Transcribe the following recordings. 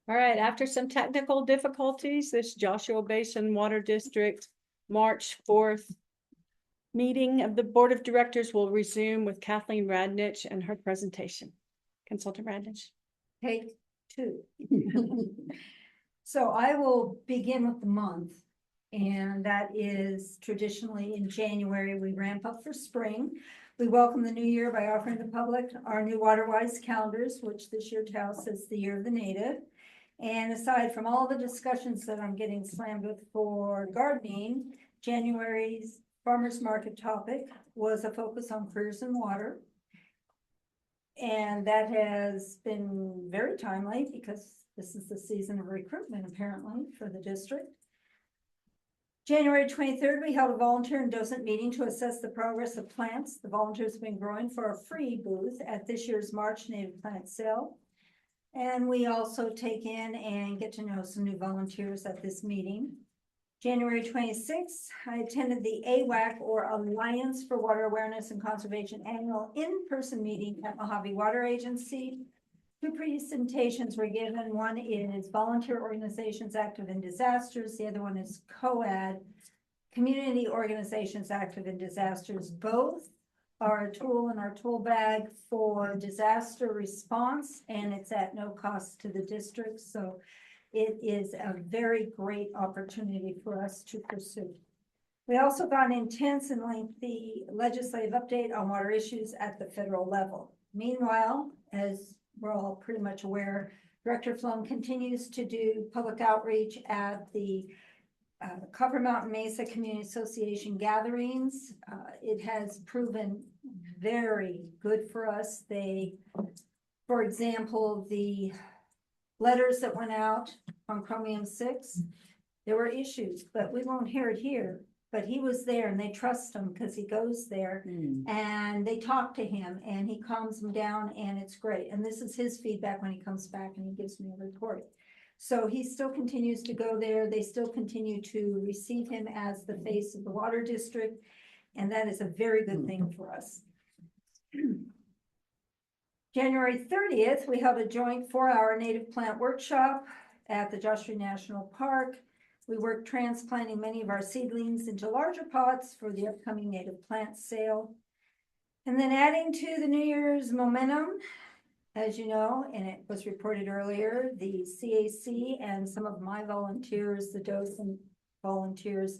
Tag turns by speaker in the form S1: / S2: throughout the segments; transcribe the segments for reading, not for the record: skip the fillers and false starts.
S1: All right, after some technical difficulties, this Joshua Basin Water District March 4th meeting of the Board of Directors will resume with Kathleen Radnich and her presentation. Consultant Radnich.
S2: Take two. So I will begin with the month. And that is traditionally in January, we ramp up for spring. We welcome the new year by offering the public our new WaterWise calendars, which this year tells us the year of the native. And aside from all the discussions that I'm getting slammed with for gardening, January's farmers market topic was a focus on careers in water. And that has been very timely because this is the season of recruitment apparently for the district. January 23rd, we held a volunteer and docent meeting to assess the progress of plants the volunteers have been growing for a free booth at this year's March Native Plant Sale. And we also take in and get to know some new volunteers at this meeting. January 26th, I attended the AWAC, or Alliance for Water Awareness and Conservation annual in-person meeting at Mojave Water Agency. Two presentations were given. One is Volunteer Organizations Active in Disasters. The other one is COAD, Community Organizations Active in Disasters. Both are a tool in our tool bag for disaster response, and it's at no cost to the district. So it is a very great opportunity for us to pursue. We also got an intense and lengthy legislative update on water issues at the federal level. Meanwhile, as we're all pretty much aware, Director Flum continues to do public outreach at the Copper Mountain Mesa Community Association gatherings. It has proven very good for us. For example, the letters that went out on Chromium-6, there were issues, but we won't hear it here. But he was there and they trust him because he goes there and they talk to him and he calms them down and it's great. And this is his feedback when he comes back and he gives me a report. So he still continues to go there. They still continue to receive him as the face of the water district. And that is a very good thing for us. January 30th, we held a joint 4-hour native plant workshop at the Joshua National Park. We worked transplanting many of our seedlings into larger pots for the upcoming native plant sale. And then adding to the New Year's momentum, as you know, and it was reported earlier, the CAC and some of my volunteers, the docent volunteers,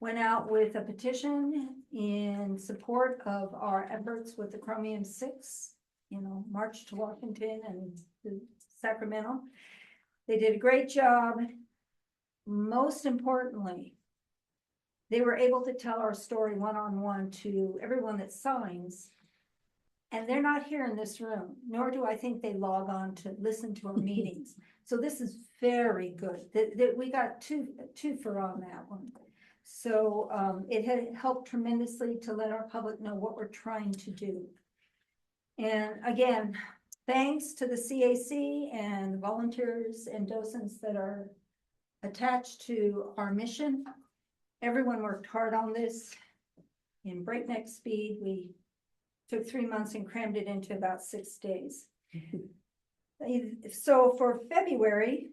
S2: went out with a petition in support of our efforts with the Chromium-6, March to Washington and Sacramento. They did a great job. Most importantly, they were able to tell our story one-on-one to everyone that signs. And they're not here in this room, nor do I think they log on to listen to our meetings. So this is very good. That we got two for on that one. So it had helped tremendously to let our public know what we're trying to do. And again, thanks to the CAC and the volunteers and docents that are attached to our mission. Everyone worked hard on this in breakneck speed. We took 3 months and crammed it into about 6 days. So for February,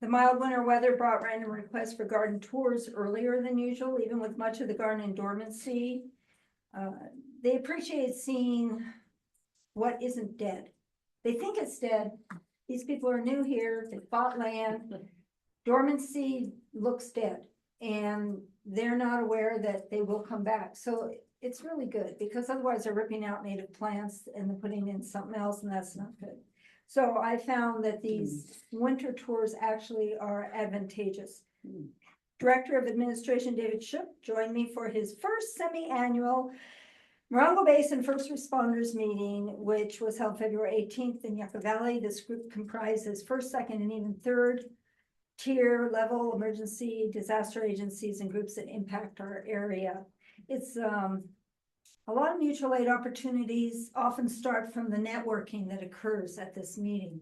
S2: the mild winter weather brought random requests for garden tours earlier than usual, even with much of the garden in dormancy. They appreciate seeing what isn't dead. They think it's dead. These people are new here, they bought land, dormancy looks dead, and they're not aware that they will come back. So it's really good because otherwise they're ripping out native plants and they're putting in something else, and that's not good. So I found that these winter tours actually are advantageous. Director of Administration David Shook joined me for his first semi-annual Morongo Basin First Responders meeting, which was held February 18th in Yucca Valley. This group comprises first, second, and even third tier level emergency disaster agencies and groups that impact our area. It's a lot of mutual aid opportunities often start from the networking that occurs at this meeting.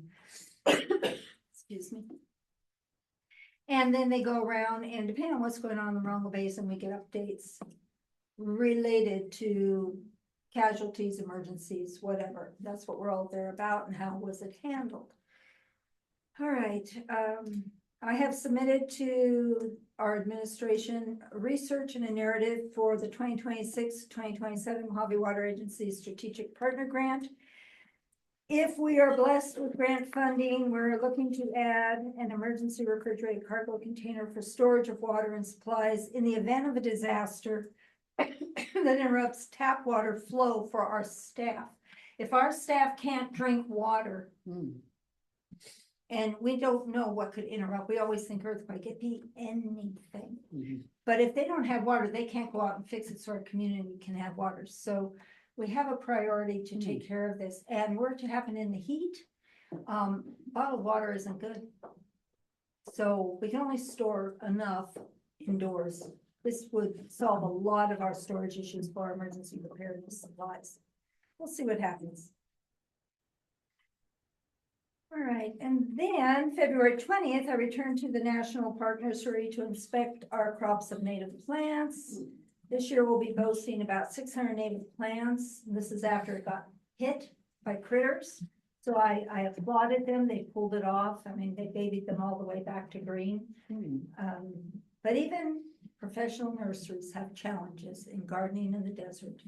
S2: Excuse me. And then they go around and depending on what's going on in the Morongo Basin, we get updates related to casualties, emergencies, whatever. That's what we're all there about and how was it handled. All right, I have submitted to our administration research and a narrative for the 2026-2027 Mojave Water Agency Strategic Partner Grant. If we are blessed with grant funding, we're looking to add an emergency refrigerated cargo container for storage of water and supplies in the event of a disaster that interrupts tap water flow for our staff. If our staff can't drink water, and we don't know what could interrupt, we always think earthquake, it'd be anything. But if they don't have water, they can't go out and fix it so our community can have water. So we have a priority to take care of this, and were it to happen in the heat, bottled water isn't good. So we can only store enough indoors. This would solve a lot of our storage issues for our emergency preparedness supplies. We'll see what happens. All right, and then February 20th, I returned to the National Park Nursery to inspect our crops of native plants. This year we'll be boasting about 600 native plants. This is after it got hit by critters. So I applauded them. They pulled it off. I mean, they babied them all the way back to green. But even professional nurseries have challenges in gardening in the desert.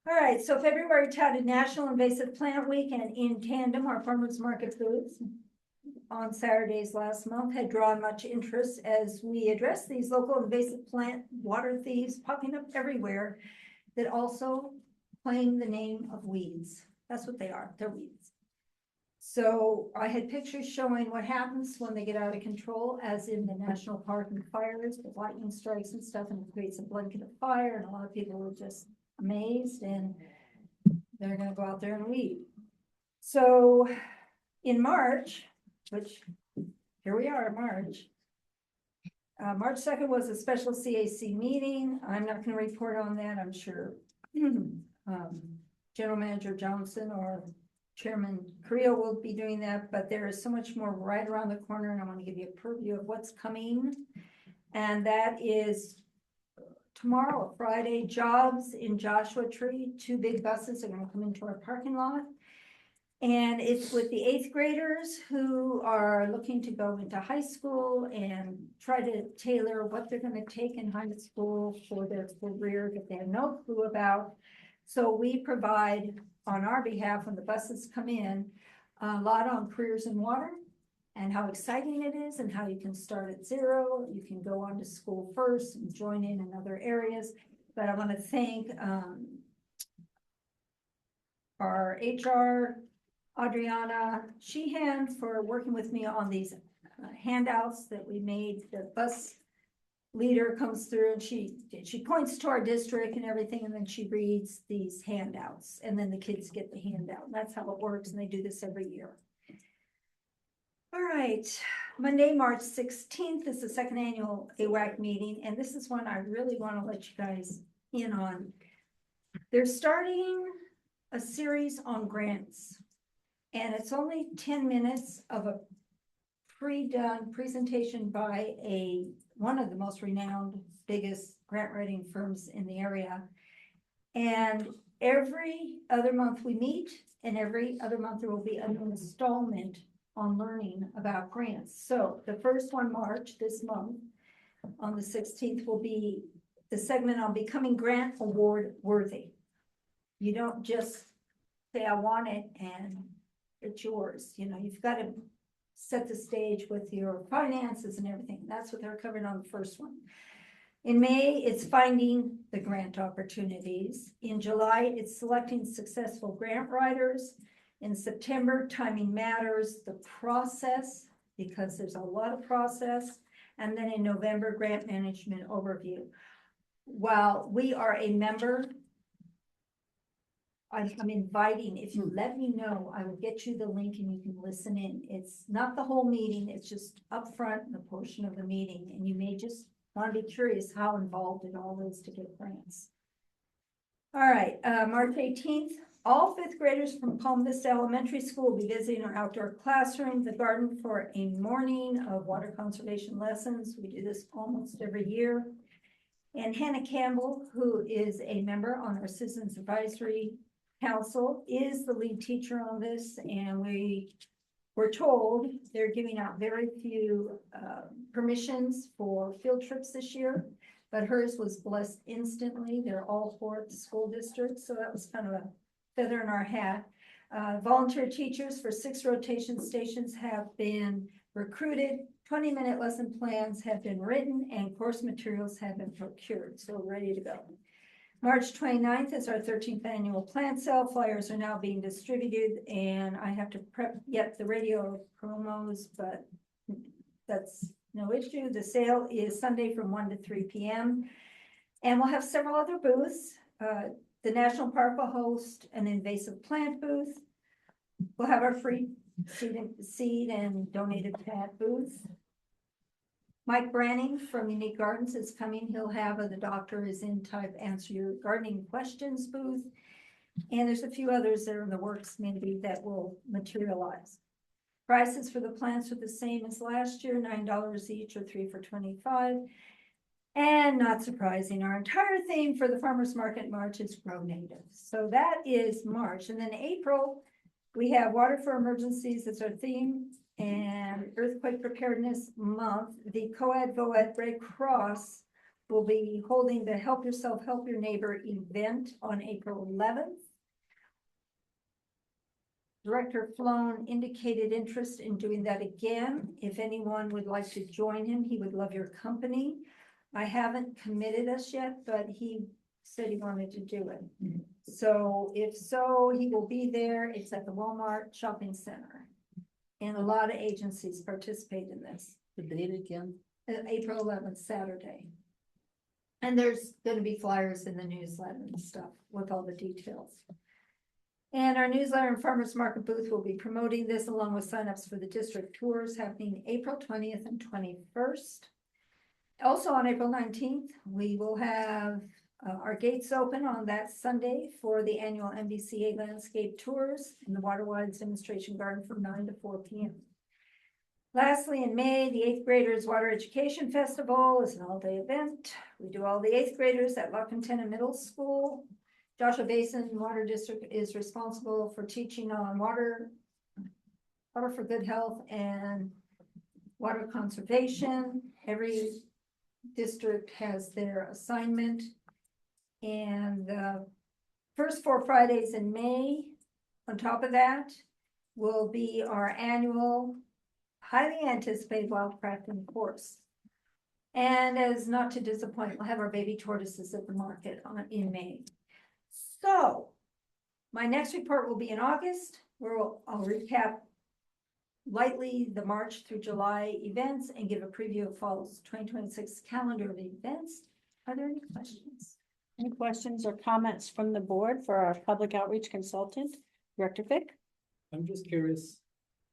S2: All right, so February touted National Invasive Plant Week, and in tandem, our farmers market booths on Saturdays last month had drawn much interest as we address these local invasive plant water thieves popping up everywhere that also claim the name of weeds. That's what they are, they're weeds. So I had pictures showing what happens when they get out of control, as in the national park and fires, the lightning strikes and stuff, and it creates a blanket of fire, and a lot of people were just amazed, and they're gonna go out there and weed. So in March, which here we are, March. March 2nd was a special CAC meeting. I'm not gonna report on that. I'm sure General Manager Johnson or Chairman Creel will be doing that, but there is so much more right around the corner, and I want to give you a preview of what's coming. And that is tomorrow, Friday, jobs in Joshua Tree. 2 big buses are going to come into our parking lot. And it's with the 8th graders who are looking to go into high school and try to tailor what they're going to take in high school for their career that they have no clue about. So we provide on our behalf, when the buses come in, a lot on careers in water and how exciting it is and how you can start at zero. You can go on to school first and join in other areas. But I want to thank our HR, Adriana Sheehan, for working with me on these handouts that we made. The bus leader comes through and she points to our district and everything, and then she reads these handouts, and then the kids get the handout. And that's how it works, and they do this every year. All right, Monday, March 16th is the 2nd annual AWAC meeting, and this is one I really want to let you guys in on. They're starting a series on grants, and it's only 10 minutes of a pre-done presentation by one of the most renowned, biggest grant writing firms in the area. And every other month we meet, and every other month there will be an installment on learning about grants. So the first one, March, this month, on the 16th, will be the segment on becoming grant award worthy. You don't just say, I want it, and it's yours. You know, you've got to set the stage with your finances and everything. That's what they're covering on the first one. In May, it's finding the grant opportunities. In July, it's selecting successful grant writers. In September, timing matters, the process, because there's a lot of process. And then in November, grant management overview. While we are a member, I'm inviting, if you let me know, I will get you the link and you can listen in. It's not the whole meeting, it's just upfront in a portion of the meeting. And you may just want to be curious how involved it all is to get grants. All right, March 18th, all 5th graders from Palm Vista Elementary School will be visiting our outdoor classroom, the garden, for a morning of water conservation lessons. We do this almost every year. And Hannah Campbell, who is a member on our Citizens Advisory Council, is the lead teacher on this, and we we're told they're giving out very few permissions for field trips this year, but hers was blessed instantly. They're all for the school district, so that was kind of a feather in our hat. Volunteer teachers for 6 rotation stations have been recruited. 20-minute lesson plans have been written and course materials have been procured, so we're ready to go. March 29th is our 13th annual plant sale. Flyers are now being distributed, and I have to prep yet the radio promos, but that's no issue. The sale is Sunday from 1 to 3 p.m. And we'll have several other booths. The National Park will host an invasive plant booth. We'll have our free seed and donated plant booth. Mike Branning from Unique Gardens is coming. He'll have the doctor is in type answer your gardening questions booth. And there's a few others that are in the works maybe that will materialize. Prices for the plants are the same as last year, $9 each or 3 for $25. And not surprising, our entire theme for the Farmers Market March is Grow Native. So that is March. And then April, we have Water for Emergencies. That's our theme. And Earthquake Preparedness Month. The Coed Voed Red Cross will be holding the Help Yourself, Help Your Neighbor event on April 11th. Director Flown indicated interest in doing that again. If anyone would like to join him, he would love your company. I haven't committed us yet, but he said he wanted to do it. So if so, he will be there. It's at the Walmart Shopping Center. And a lot of agencies participate in this.
S3: The date again?
S2: April 11th, Saturday. And there's going to be flyers in the newsletter and stuff with all the details. And our newsletter and farmers market booth will be promoting this along with signups for the district tours happening April 20th and 21st. Also on April 19th, we will have our gates open on that Sunday for the annual MBCA landscape tours in the Waterwise Demonstration Garden from 9 to 4 p.m. Lastly, in May, the 8th Graders Water Education Festival is an all-day event. We do all the 8th graders at La Cantena Middle School. Joshua Basin Water District is responsible for teaching on water for good health and water conservation. Every district has their assignment. And the first 4 Fridays in May, on top of that, will be our annual highly anticipated wildcrafting course. And as not to disappoint, we'll have our baby tortoises at the market in May. So my next report will be in August, where I'll recap lightly the March through July events and give a preview of fall's 2026 calendar of events. Are there any questions?
S1: Any questions or comments from the board for our public outreach consultant, Director Fick?
S4: I'm just curious,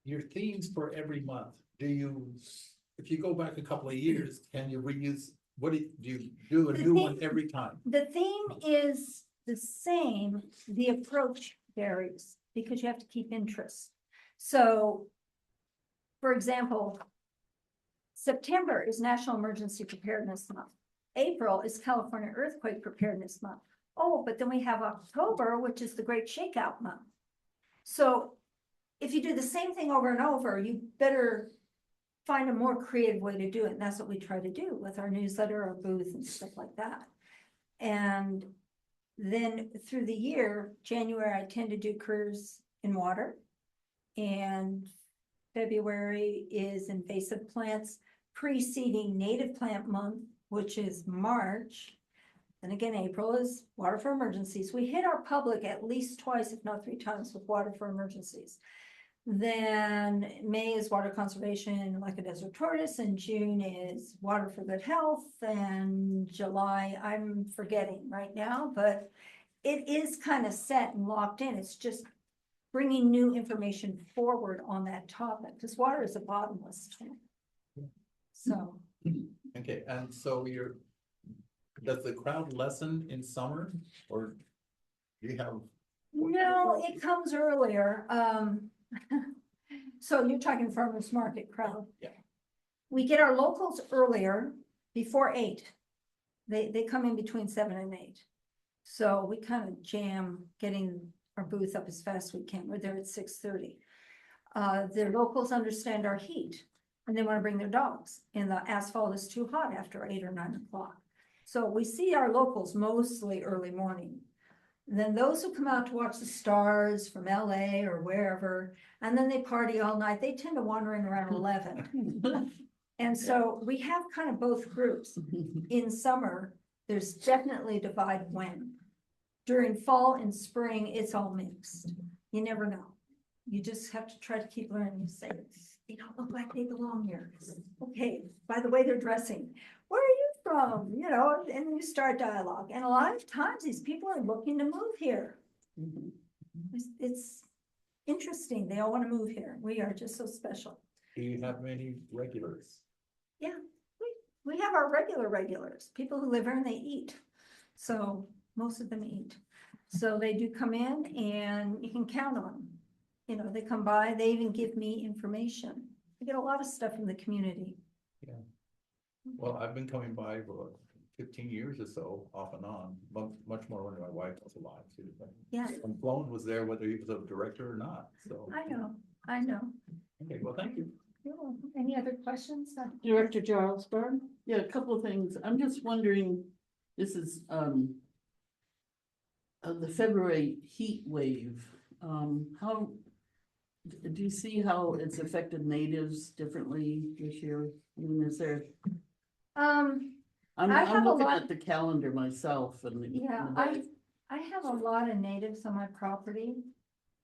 S4: your themes for every month, if you go back a couple of years, can you reuse, do you do a new one every time?
S2: The theme is the same, the approach varies because you have to keep interest. So, for example, September is National Emergency Preparedness Month. April is California Earthquake Preparedness Month. Oh, but then we have October, which is the Great Shakeout Month. So if you do the same thing over and over, you better find a more creative way to do it. And that's what we try to do with our newsletter, our booth and stuff like that. And then through the year, January, I tend to do careers in water. And February is invasive plants, preceding native plant month, which is March. And again, April is water for emergencies. We hit our public at least twice, if not 3 times, with water for emergencies. Then May is water conservation, like a desert tortoise, and June is water for good health, and July, I'm forgetting right now, but it is kind of set and locked in. It's just bringing new information forward on that topic, because water is a bottomless tank. So.
S4: Okay, and so does the crowd lessen in summer, or do you have?
S2: No, it comes earlier. So you're talking farmers market crowd.
S4: Yeah.
S2: We get our locals earlier, before 8. They come in between 7 and 8. So we kind of jam getting our booth up as fast as we can. We're there at 6:30. The locals understand our heat and they want to bring their dogs and the asphalt is too hot after 8 or 9 o'clock. So we see our locals mostly early morning. Then those who come out to watch the stars from LA or wherever, and then they party all night, they tend to wander in around 11. And so we have kind of both groups. In summer, there's definitely a divide when. During fall and spring, it's all mixed. You never know. You just have to try to keep learning. You say, they don't look like they belong here. Okay, by the way they're dressing, where are you from? You know, and then you start dialogue. And a lot of times these people are looking to move here. It's interesting. They all want to move here. We are just so special.
S4: Do you have many regulars?
S2: Yeah, we have our regulars, people who live here and they eat. So most of them eat. So they do come in and you can count on them. You know, they come by, they even give me information. I get a lot of stuff from the community.
S4: Well, I've been coming by for 15 years or so, off and on, much more when my wife was alive too. But
S2: Yeah,
S4: when Sloan was there, whether he was a director or not, so.
S2: I know.
S4: Okay, well, thank you.
S2: You're welcome. Any other questions?
S1: Director Jarlsberg?
S3: Yeah, a couple of things. I'm just wondering, this is, the February heat wave, how, do you see how it's affected natives differently this year? I mean, is there,
S2: I
S3: I'm
S2: have a
S3: looking
S2: lot-
S3: at the calendar myself and.
S2: Yeah, I have a lot of natives on my property.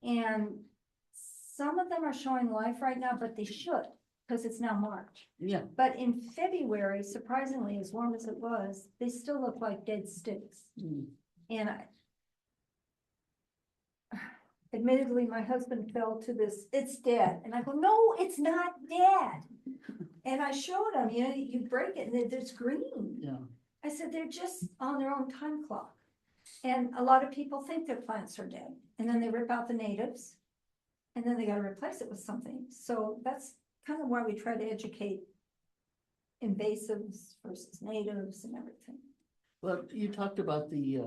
S2: And some of them are showing life right now, but they should, because it's now March.
S3: Yeah,
S2: But in February, surprisingly, as warm as it was, they still look like dead sticks.
S3: mm,
S2: And admittedly, my husband fell to this, it's dead. And I go, no, it's not dead. And I showed him, you know, you break it and it's green.
S3: yeah,
S2: I said, they're just on their own time clock. And a lot of people think their plants are dead. And then they rip out the natives. And then they gotta replace it with something. So that's kind of why we try to educate invasives versus natives and everything.
S3: well, you talked about the,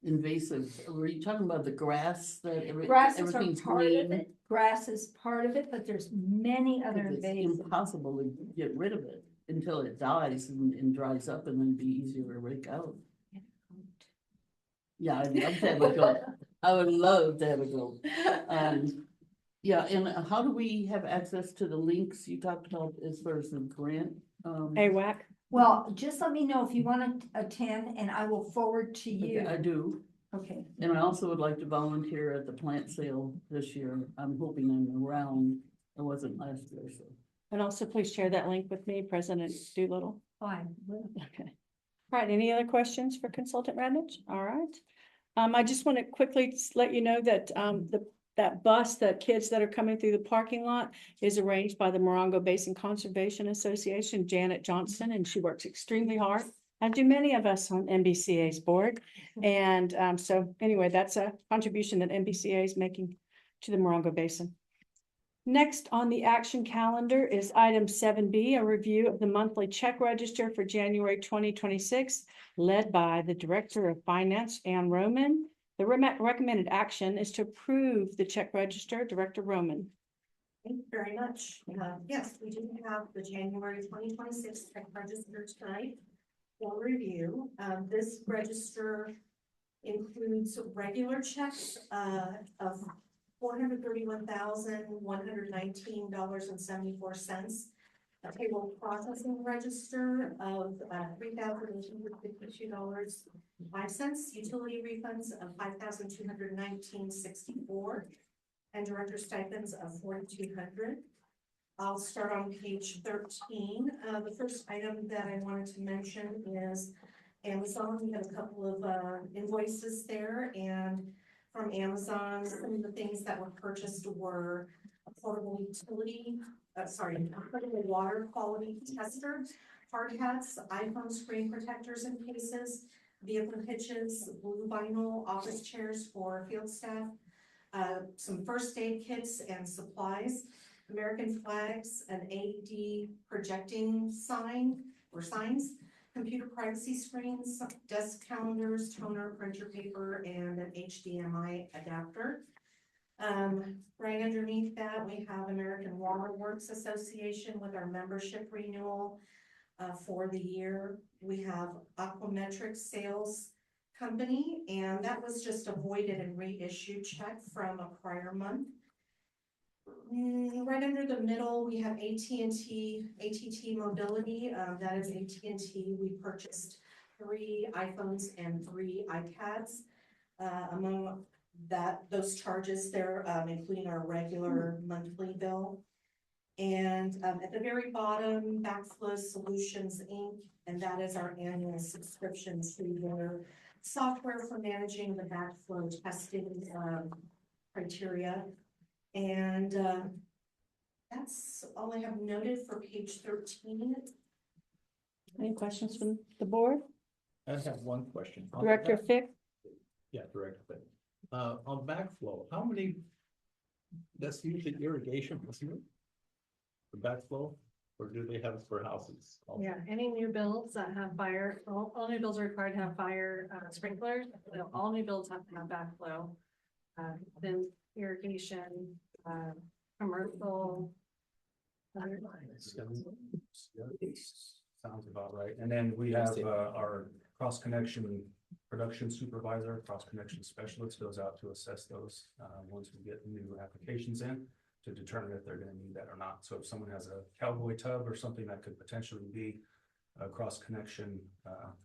S3: invasive, were you talking about the grass that
S2: Grasses are
S3: everything's
S2: part of
S3: green?
S2: it. Grass is part of it, but there's many other
S3: It's
S2: invasives.
S3: impossible to get rid of it until it dies and dries up and then be easier to rake out. Yeah, I'd love to have a go. I would love to have a go. Yeah, and how do we have access to the links you talked about as far as the grant?
S1: AWAC?
S2: Well, just let me know if you want to attend and I will forward to you.
S3: I do,
S2: Okay,
S3: and I also would like to volunteer at the plant sale this year. I'm hoping I'm around. I wasn't last year, so.
S1: And also please share that link with me, President Doolittle.
S2: fine.
S1: Okay. All right, any other questions for Consultant Radnich? All right. I just want to quickly let you know that that bus, the kids that are coming through the parking lot is arranged by the Morongo Basin Conservation Association, Janet Johnston, and she works extremely hard, as do many of us on MBCA's board. And so anyway, that's a contribution that MBCA is making to the Morongo Basin. Next on the action calendar is item 7B, a review of the monthly check register for January 2026, led by the Director of Finance, Ann Roman. The recommended action is to approve the check register. Director Roman.
S5: Thank you very much. Yes, we do have the January 2026 check register tonight for review. This register includes regular checks of $431,119.74. A payroll processing register of $3,852.05. Utility refunds of $5,219.64. And director stipends of $4,200. I'll start on page 13. The first item that I wanted to mention is Amazon. We have a couple of invoices there, and from Amazon, some of the things that were purchased were a portable portable water quality tester, hard hats, iPhone screen protectors and cases, vehicle hitches, blue vinyl office chairs for field staff, some first aid kits and supplies, American flags, an AD projecting sign or signs, computer privacy screens, desk calendars, toner, printer paper, and an HDMI adapter. Right underneath that, we have American Water Works Association with our membership renewal for the year. We have Aquametric Sales Company, and that was just a voided and reissued check from a prior month. Right under the middle, we have ATT Mobility, that is AT&T. We purchased 3 iPhones and 3 iPads. Among those charges there, including our regular monthly bill. And at the very bottom, Backflow Solutions, Inc., and that is our annual subscription to their software for managing the backflow testing criteria. And that's all I have noted for page 13.
S1: Any questions from the board?
S4: I have one question.
S1: Director Fick?
S4: Yeah, Director. On backflow, how many, that's usually irrigation, isn't it? The backflow, or do they have it for houses? also?
S6: Yeah, any new builds that have fire, all new builds are required to have fire sprinklers. So all new builds have to have backflow. Then irrigation, commercial.
S7: Sounds about right. And then we have our cross-connection production supervisor, cross-connection specialist goes out to assess those once we get new applications in to determine if they're gonna need that or not. So if someone has a cowboy tub or something that could potentially be a cross-connection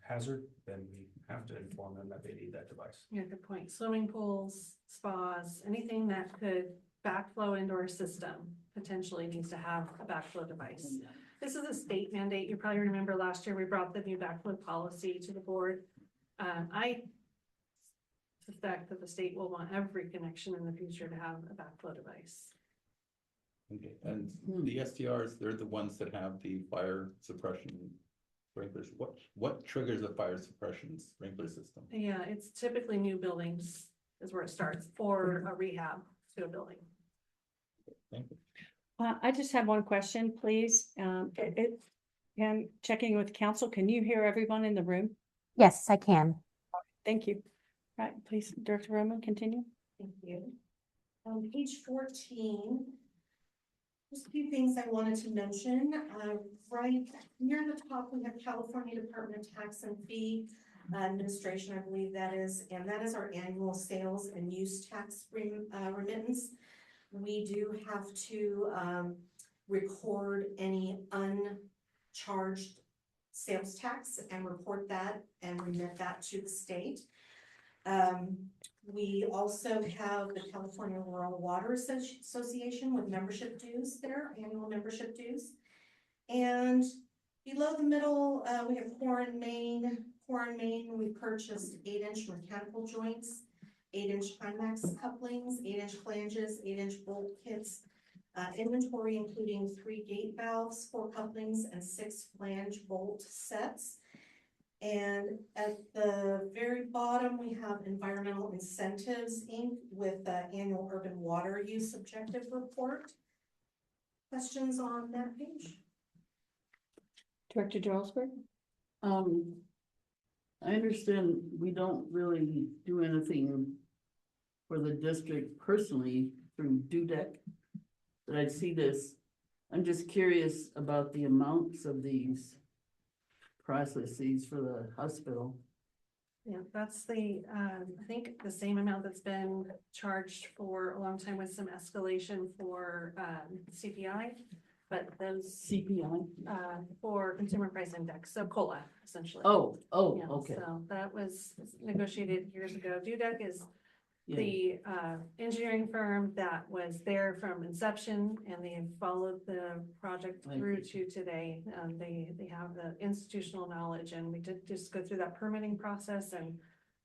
S7: hazard, then we have to inform them that they need that device.
S6: Yeah, good point. Swimming pools, spas, anything that could backflow into our system potentially needs to have a backflow device. This is a state mandate. You probably remember last year we brought the new backflow policy to the board. I suspect that the state will want every connection in the future to have a backflow device.
S8: Okay, and the STRs, they're the ones that have the fire suppression sprinklers. What triggers a fire suppression sprinkler system?
S6: Yeah, it's typically new buildings is where it starts, or a rehab to a building.
S8: Thank you.
S1: I just have one question, please. And checking with council, can you hear everyone in the room?
S9: Yes, I can.
S1: Thank you. Right, please, Director Roman, continue.
S5: Thank you. On page 14, just a few things I wanted to mention. Right near the top, we have California Department of Tax and Fee Administration, I believe that is, and that is our annual sales and use tax remittance. We do have to record any uncharged sales tax and report that and remit that to the state. We also have the California Rural Water Association with membership dues there, annual membership dues. And below the middle, we have Core & Main. Core & Main, we purchased 8-inch mechanical joints, 8-inch Timex couplings, 8-inch flanges, 8-inch bolt kits, inventory including 3 gate valves, 4 couplings, and 6 flange bolt sets. And at the very bottom, we have Environmental Incentives, Inc. with the annual urban water use objective report. Questions on that page?
S1: Director Jarlsberg?
S3: I understand we don't really do anything for the district personally through DUDEC. But I see this, I'm just curious about the amounts of these processes for the hospital.
S6: Yeah, that's the, I think the same amount that's been charged for a long time with some escalation for, CPI. But those,
S3: CPI?
S6: for Consumer Price Index, so COLA essentially.
S3: Oh,
S6: Yeah,
S3: okay.
S6: So that was negotiated years ago. DUDEC is
S3: Yeah.
S6: the engineering firm that was there from inception, and they have followed the project
S3: Thank
S6: through
S3: you.
S6: to today. They have the institutional knowledge, and we did just go through that permitting process, and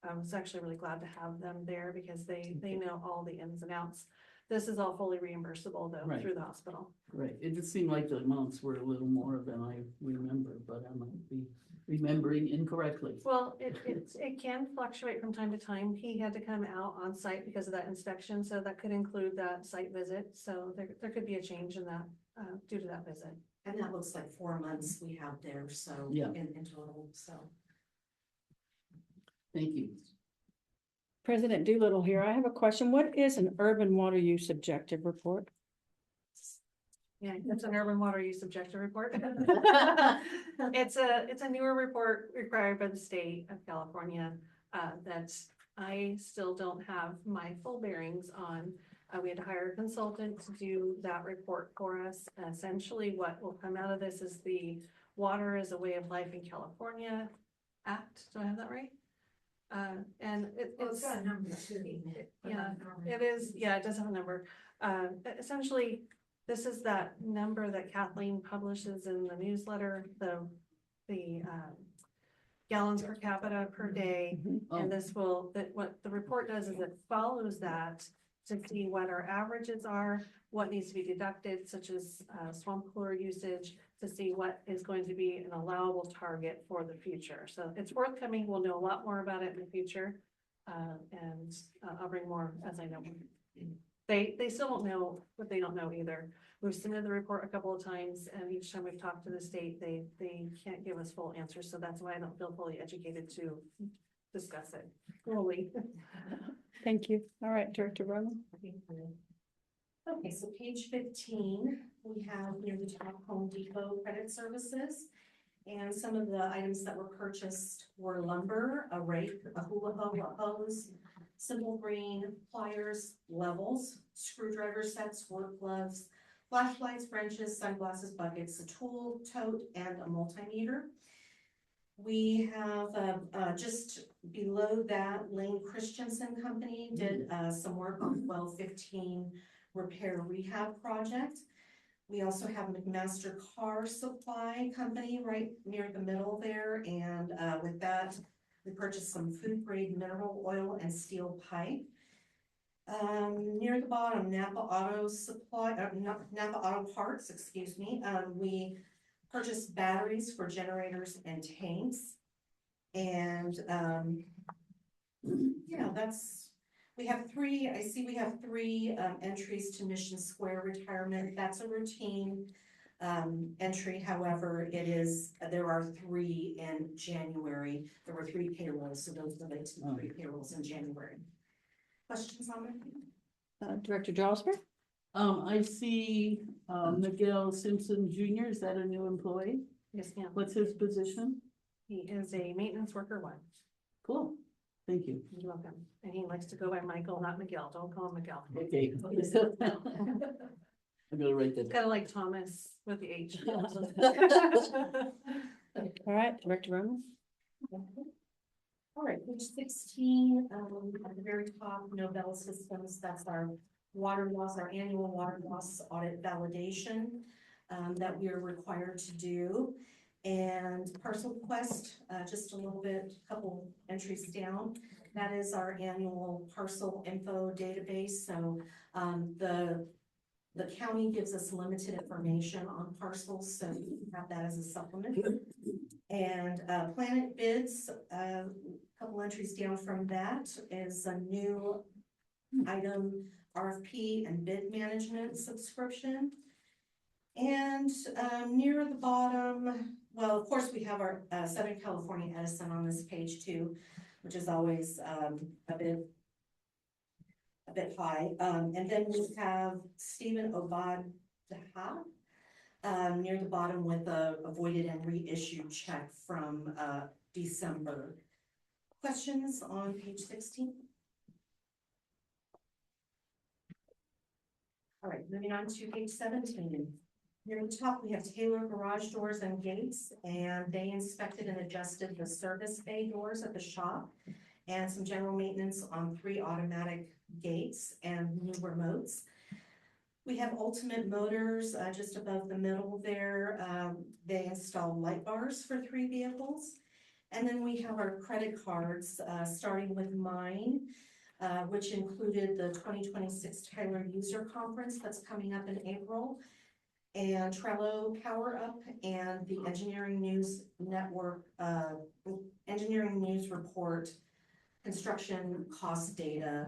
S6: I was actually really glad to have them there because they know all the ins and outs. This is all fully reimbursable though
S3: Right.
S6: through the hospital.
S3: Right, it just seemed like the amounts were a little more than I remember, but I might be remembering incorrectly.
S6: Well, it can fluctuate from time to time. He had to come out on site because of that inspection, so that could include that site visit. So there could be a change in that due to that visit.
S5: And that looks like 4 months we have there, so
S3: Yeah.
S5: in total, so.
S3: Thank you.
S1: President Doolittle here. I have a question. What is an urban water use objective report?
S6: Yeah, it's an urban water use objective report. It's a newer report required by the state of California, that I still don't have my full bearings on. We had to hire a consultant to do that report for us. Essentially, what will come out of this is the Water is a Way of Life in California Act. Do I have that right? And it's.
S5: got a number too.
S6: Yeah, it is, yeah, it does have a number. Essentially, this is that number that Kathleen publishes in the newsletter, the gallons per capita per day.
S3: Oh.
S6: And this will, what the report does is it follows that to see what our averages are, what needs to be deducted, such as swamp cooler usage, to see what is going to be an allowable target for the future. So it's forthcoming. We'll know a lot more about it in the future. And I'll bring more as I know. They still don't know what they don't know either. We've submitted the report a couple of times, and each time we've talked to the state, they can't give us full answers. So that's why I don't feel fully educated to discuss it fully.
S1: Thank you. All right, Director Roman.
S5: Okay, so page 15, we have near the top Home Depot credit services. And some of the items that were purchased were lumber, a rake, a hula hoe, a hose, simple green, pliers, levels, screwdriver sets, work gloves, flashlights, wrenches, sunglasses, buckets, a tool, tote, and a multimeter. We have just below that, Lane Christensen Company did some work on 1215 repair rehab project. We also have McMaster Car Supply Company right near the middle there, and with that, we purchased some food grade mineral oil and steel pipe. Near the bottom, Napa Auto Supply, Napa Auto Parts, excuse me, we purchased batteries for generators and tanks. And yeah, we have three entries to Mission Square retirement. That's a routine entry. However, there are 3 in January. There were 3 payrolls, so those relate to the 3 payrolls in January. Questions on that?
S1: Director Jarlsberg.
S3: I see Miguel Simpson Jr., is that a new employee?
S6: Yes, ma'am.
S3: What's his position?
S6: He is a maintenance worker 1.
S3: Cool, thank you.
S6: You're welcome. And he likes to go by Michael, not Miguel. Don't call him Miguel.
S3: Okay. I'm gonna write that.
S6: Kind of like Thomas with the H.
S1: All right, Director Roman.
S5: All right, page 16, at the very top, Nobel Systems, that's our water loss, our annual water loss audit validation that we are required to do. And Parcel Quest, just a little bit, couple entries down. That is our annual parcel info database. So the county gives us limited information on parcels, so you can have that as a supplement. And Planet Bids, a couple entries down from that is a new item, RFP and bid management subscription. And near the bottom, well, of course, we have our Southern California Edison on this page too, which is always a bit high. And then we have Stephen Obadaha near the bottom with a voided and reissued check from December. Questions on page 16? All right, moving on to page 17. Near the top, we have Taylor Garage Doors and Gates, and they inspected and adjusted the service bay doors at the shop and some general maintenance on 3 automatic gates and new remotes. We have Ultimate Motors just above the middle there. They installed light bars for 3 vehicles. And then we have our credit cards, starting with mine, which included the 2026 Tyler User Conference that's coming up in April, and Trello Power Up, and the Engineering News Network, Engineering News Report construction cost data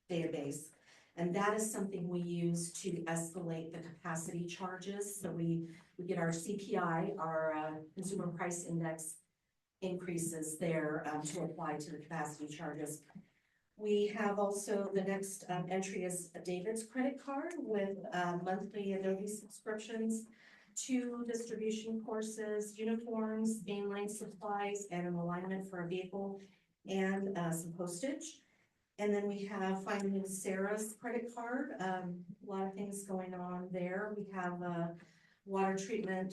S5: database. And that is something we use to escalate the capacity charges. So we get our CPI, our Consumer Price Index increases there to apply to the capacity charges. We have also, the next entry is a David's credit card with monthly Adobe subscriptions, 2 distribution courses, uniforms, mainline supplies, and an alignment for a vehicle, and some postage. And then we have finally Sarah's credit card, a lot of things going on there. We have a water treatment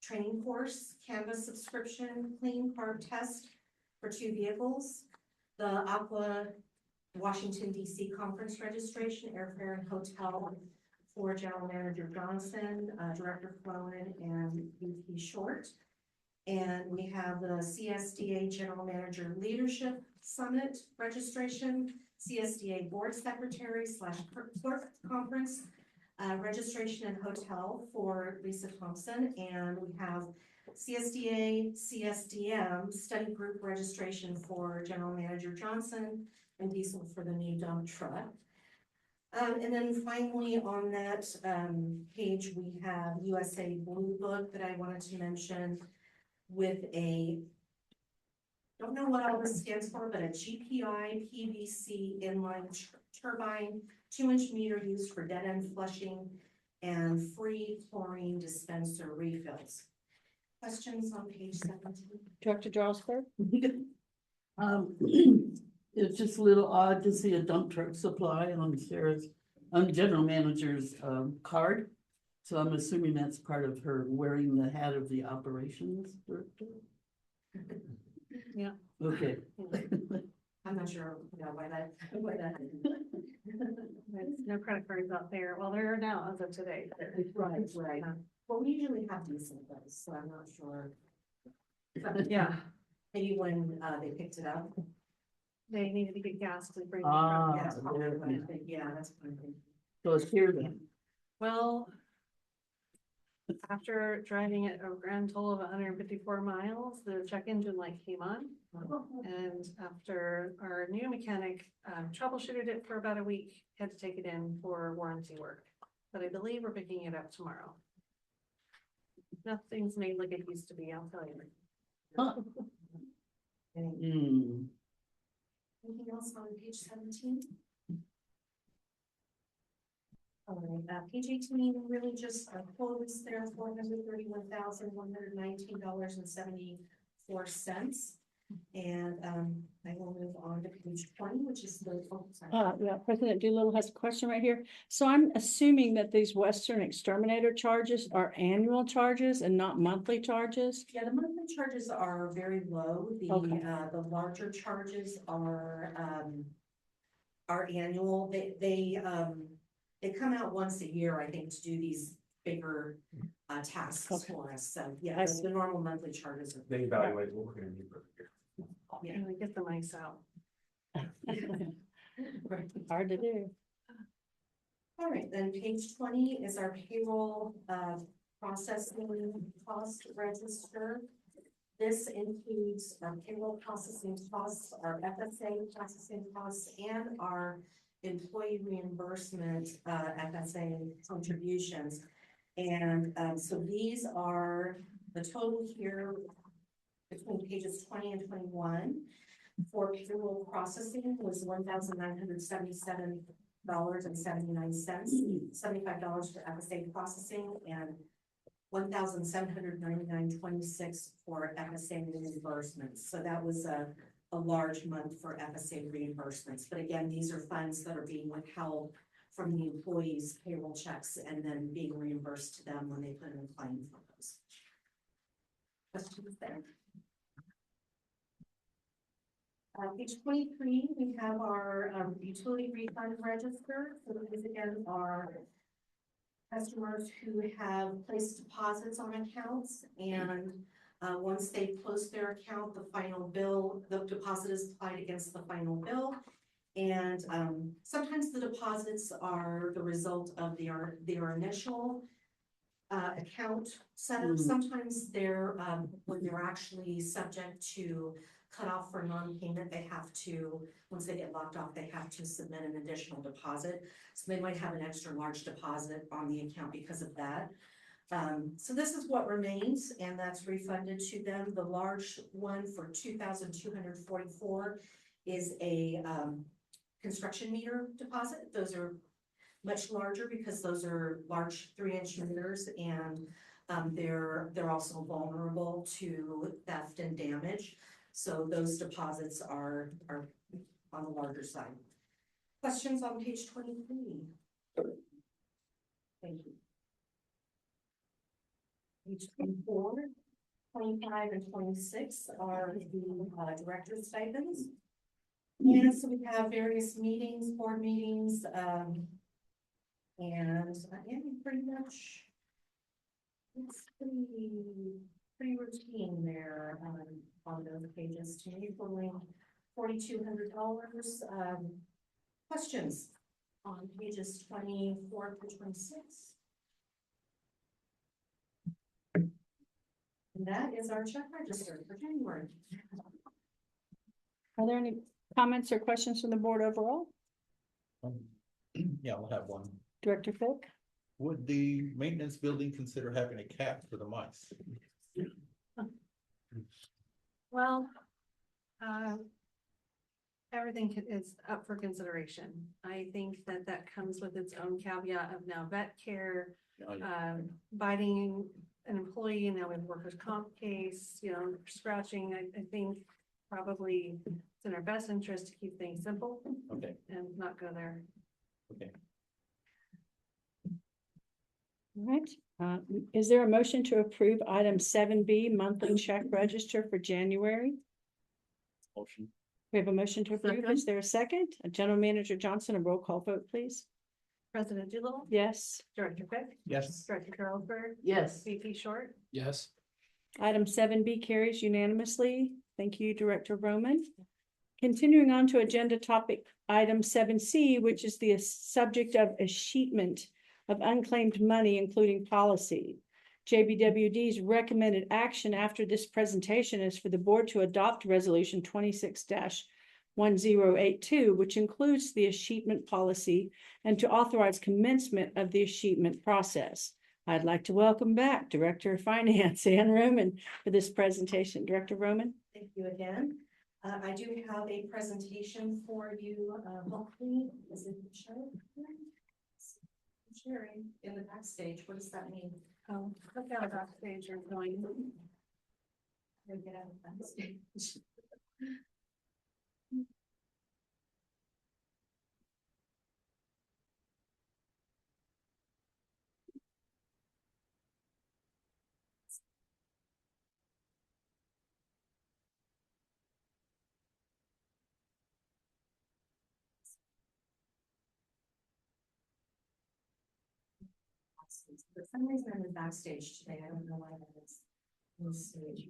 S5: training course, Canvas subscription, clean carb test for 2 vehicles, the Aqua Washington DC conference registration, airfare and hotel for General Manager Johnson, Director Cronin, and VP Short. And we have the CSDA General Manager Leadership Summit registration, CSDA Board Secretary / Clerk Conference, registration and hotel for Lisa Thompson. And we have CSDA, CSDM study group registration for General Manager Johnson, and diesel for the new dump truck. And then finally on that page, we have USA Blue Book that I wanted to mention with a, don't know what all this stands for, but a GPI PVC inline turbine, 2-inch meter used for dead end flushing and free chlorine dispenser refills. Questions on page 17?
S1: Director Jarlsberg?
S3: It's just a little odd to see a dump truck supply on Sarah's, on General Manager's, card. So I'm assuming that's part of her wearing the hat of the operations director.
S6: Yeah.
S3: Okay.
S5: I'm not sure, why that.
S6: There's no credit cards out there. Well, there are now as of today.
S5: Right. Well, we usually have decent ones, so I'm not sure.
S6: Yeah,
S5: Maybe when they picked it up.
S6: they needed to get gas to bring. the
S3: Ah,
S6: truck.
S5: That's probably
S3: there,
S5: what I think. Yeah, that's what I think.
S3: So it's here then.
S6: Well, after driving it a grand total of 154 miles, the check engine light came on. And after our new mechanic troubleshooted it for about a week, had to take it in for warranty work. But I believe we're picking it up tomorrow. Nothing's made like it used to be, I'll tell you.
S3: Huh. Hmm.
S5: Anything else on page 17? All right, page 18 really just quotes there, $431,119.74. And I will move on to page 20, which is the, oh, sorry.
S1: Yeah, President Doolittle has a question right here. So I'm assuming that these Western Exterminator charges are annual charges and not monthly charges?
S5: Yeah, the monthly charges are very low.
S1: Okay.
S5: The larger charges are annual. They come out once a year, I think, to do these bigger tasks
S1: Okay.
S5: for us. So yeah,
S1: I
S5: the normal monthly charges are.
S7: They evaluate what we're gonna need for the year.
S5: Yeah.
S6: And we get the mice out.
S1: Hard to do.
S5: All right, then page 20 is our payroll processing cost register. This includes payroll processing costs, our FSA processing costs, and our employee reimbursement FSA contributions. And so these are the total here between pages 20 and 21 for payroll processing was $1,977.79, $75 for FSA processing, and $1,799.26 for FSA reimbursements. So that was a large month for FSA reimbursements. But again, these are funds that are being withheld from the employees' payroll checks and then being reimbursed to them when they put in a claim for those. Questions there? Page 23, we have our utility refund register. So these again are customers who have placed deposits on accounts, and once they close their account, the final bill, the deposit is applied against the final bill. And sometimes the deposits are the result of their initial account setup. Sometimes they're when they're actually subject to cut off for non-payment, they have to, once they get locked off, they have to submit an additional deposit. So they might have an extra large deposit on the account because of that. So this is what remains, and that's refunded to them. The large one for $2,244 is a construction meter deposit. Those are much larger because those are large 3-inch meters and they're also vulnerable to theft and damage. So those deposits are on the larger side. Questions on page 23? Thank you. Page 24, 25, and 26 are the director's stipends. And so we have various meetings, board meetings, and pretty much it's pretty routine there on those pages to me, totaling $4,200. Questions on pages 24 to 26? And that is our check register for January.
S1: Are there any comments or questions from the board overall?
S4: Yeah, we'll have one.
S1: Director Fick?
S4: Would the maintenance building consider having a cap for the mice?
S6: Well, everything is up for consideration. I think that that comes with its own caveat of now vet care, biting an employee, and now we have workers' comp case, you know, scratching. I think probably it's in our best interest to keep things simple
S4: Okay,
S6: and not go there.
S4: okay.
S1: All right, is there a motion to approve item 7B, monthly check register for January?
S8: Motion.
S1: We have a motion to approve.
S3: Second.
S1: Is there a second? General Manager Johnson, a roll call vote, please.
S6: President Doolittle?
S1: Yes.
S6: Director Fick?
S4: Yes.
S6: Director Carlsberg?
S3: Yes.
S6: VP Short?
S7: Yes.
S1: Item 7B carries unanimously. Thank you, Director Roman. Continuing on to agenda topic item 7C, which is the subject of escheatment of unclaimed money, including policy. JBWD's recommended action after this presentation is for the board to adopt resolution 26-1082, which includes the escheatment policy, and to authorize commencement of the escheatment process. I'd like to welcome back Director of Finance, Ann Roman, for this presentation. Director Roman?
S5: Thank you again. I do have a presentation for you, hopefully, is it sharing in the backstage? What does that mean?
S6: Oh, look out backstage or going.
S5: Or get out of backstage? For some reason, I'm in backstage today. I don't know why that is. On stage.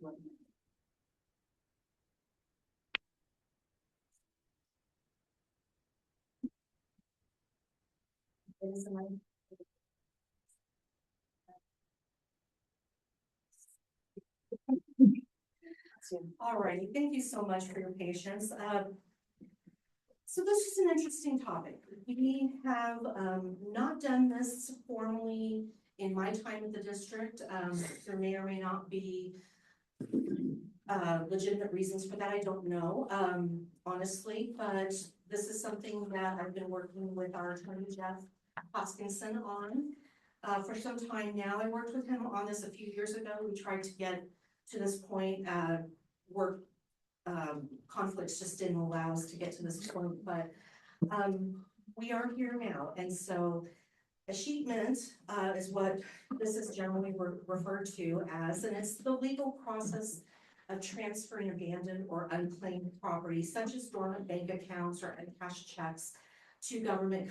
S5: All righty, thank you so much for your patience. So this is an interesting topic. We have not done this formally in my time at the district. There may or may not be legitimate reasons for that. I don't know, honestly, but this is something that I've been working with our attorney, Jeff Hoskinson, on for some time now. I worked with him on this a few years ago. We tried to get to this point, work conflicts just didn't allow us to get to this point, but we are here now. And so escheatment is what this is generally referred to as, and it's the legal process of transferring abandoned or unclaimed property, such as dormant bank accounts or uncashed checks, to government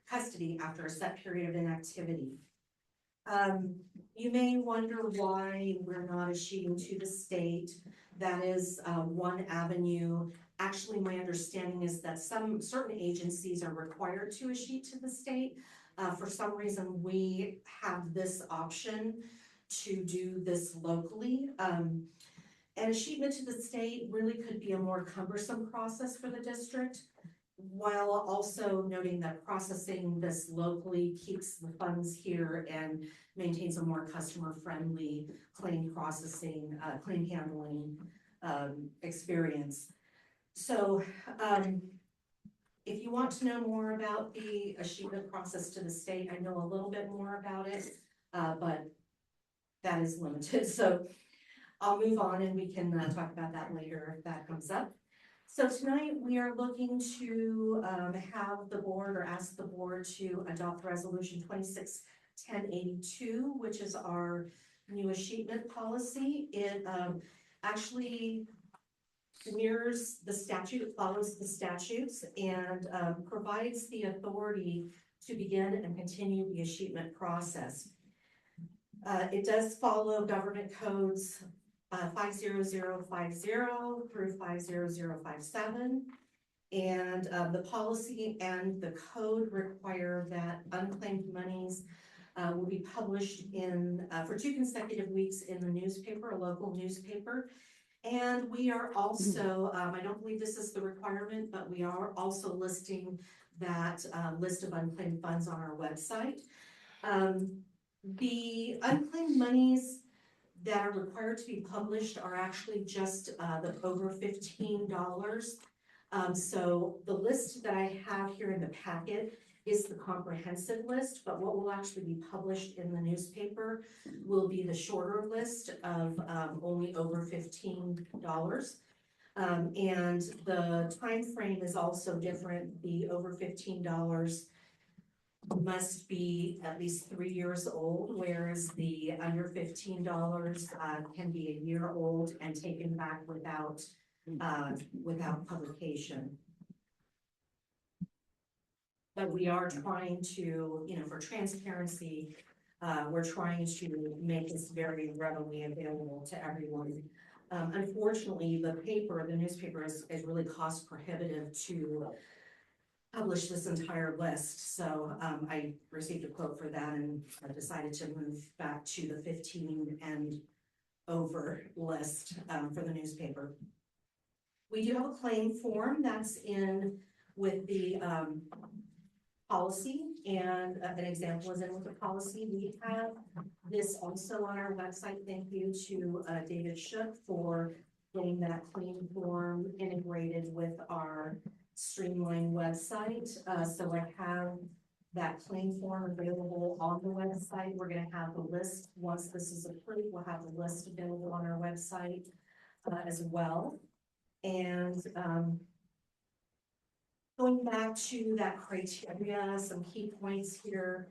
S5: custody after a set period of inactivity. You may wonder why we're not escheating to the state. That is one avenue. Actually, my understanding is that some certain agencies are required to escheat to the state. For some reason, we have this option to do this locally. And escheatment to the state really could be a more cumbersome process for the district, while also noting that processing this locally keeps the funds here and maintains a more customer-friendly claim processing, claim handling experience. So if you want to know more about the achievement process to the state, I know a little bit more about it, but that is limited, so I'll move on and we can talk about that later if that comes up. So tonight we are looking to have the board or ask the board to adopt resolution 261082, which is our new achievement policy. It actually mirrors the statute, it follows the statutes, and provides the authority to begin and continue the achievement process. It does follow government codes 50050 through 50057. And the policy and the code require that unclaimed monies will be published in for 2 consecutive weeks in the newspaper, a local newspaper. And we are also, I don't believe this is the requirement, but we are also listing that list of unclaimed funds on our website. The unclaimed monies that are required to be published are actually just the over $15. So the list that I have here in the packet is the comprehensive list, but what will actually be published in the newspaper will be the shorter list of only over $15. And the time frame is also different. The over $15 must be at least 3 years old, whereas the under $15 can be a year old and taken back without publication. But we are trying to, for transparency, we're trying to make this very readily available to everyone. Unfortunately, the newspaper is really cost prohibitive to publish this entire list. So I received a quote for that and I decided to move back to the 15 and over list for the newspaper. We do have a claim form that's in with the policy, and an example is in with the policy. We have this also on our website. Thank you to David Shook for getting that claim form integrated with our streamlined website. So I have that claim form available on the website. We're going to have the list once this is approved. We'll have the list available on our website as well. And going back to that criteria, some key points here.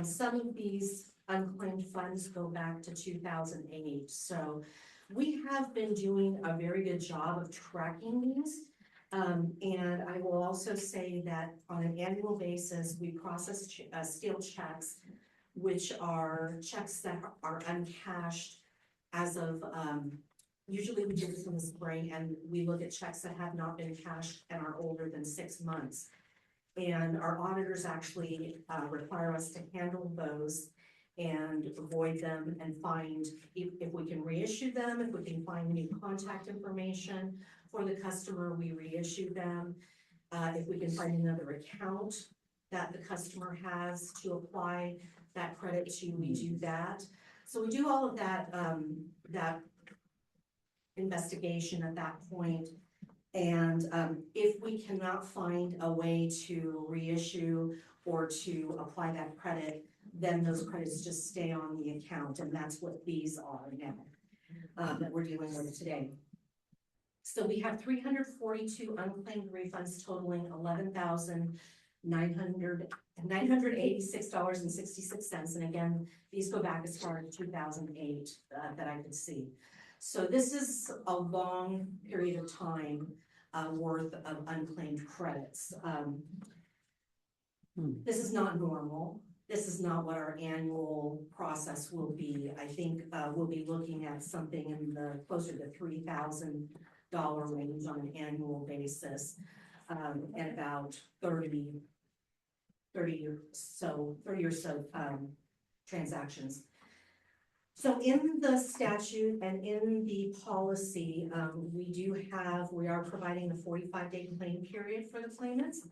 S5: Some of these unclaimed funds go back to 2008. So we have been doing a very good job of tracking these. And I will also say that on an annual basis, we process steel checks, which are checks that are uncashed as of, usually we do this in the spring, and we look at checks that have not been cashed and are older than 6 months. And our auditors actually require us to handle those and void them and find if we can reissue them, if we can find new contact information for the customer, we reissue them. If we can find another account that the customer has to apply that credit to, we do that. So we do all of that, that investigation at that point. And if we cannot find a way to reissue or to apply that credit, then those credits just stay on the account. And that's what these are now that we're dealing with today. So we have 342 unclaimed refunds totaling $11,986.66. And again, these go back as far as 2008 that I could see. So this is a long period of time worth of unclaimed credits. This is not normal. This is not what our annual process will be. I think we'll be looking at something in the closer to $3,000 range on an annual basis, and about 30 or so transactions. So in the statute and in the policy, we are providing a 45-day claim period for the claimants.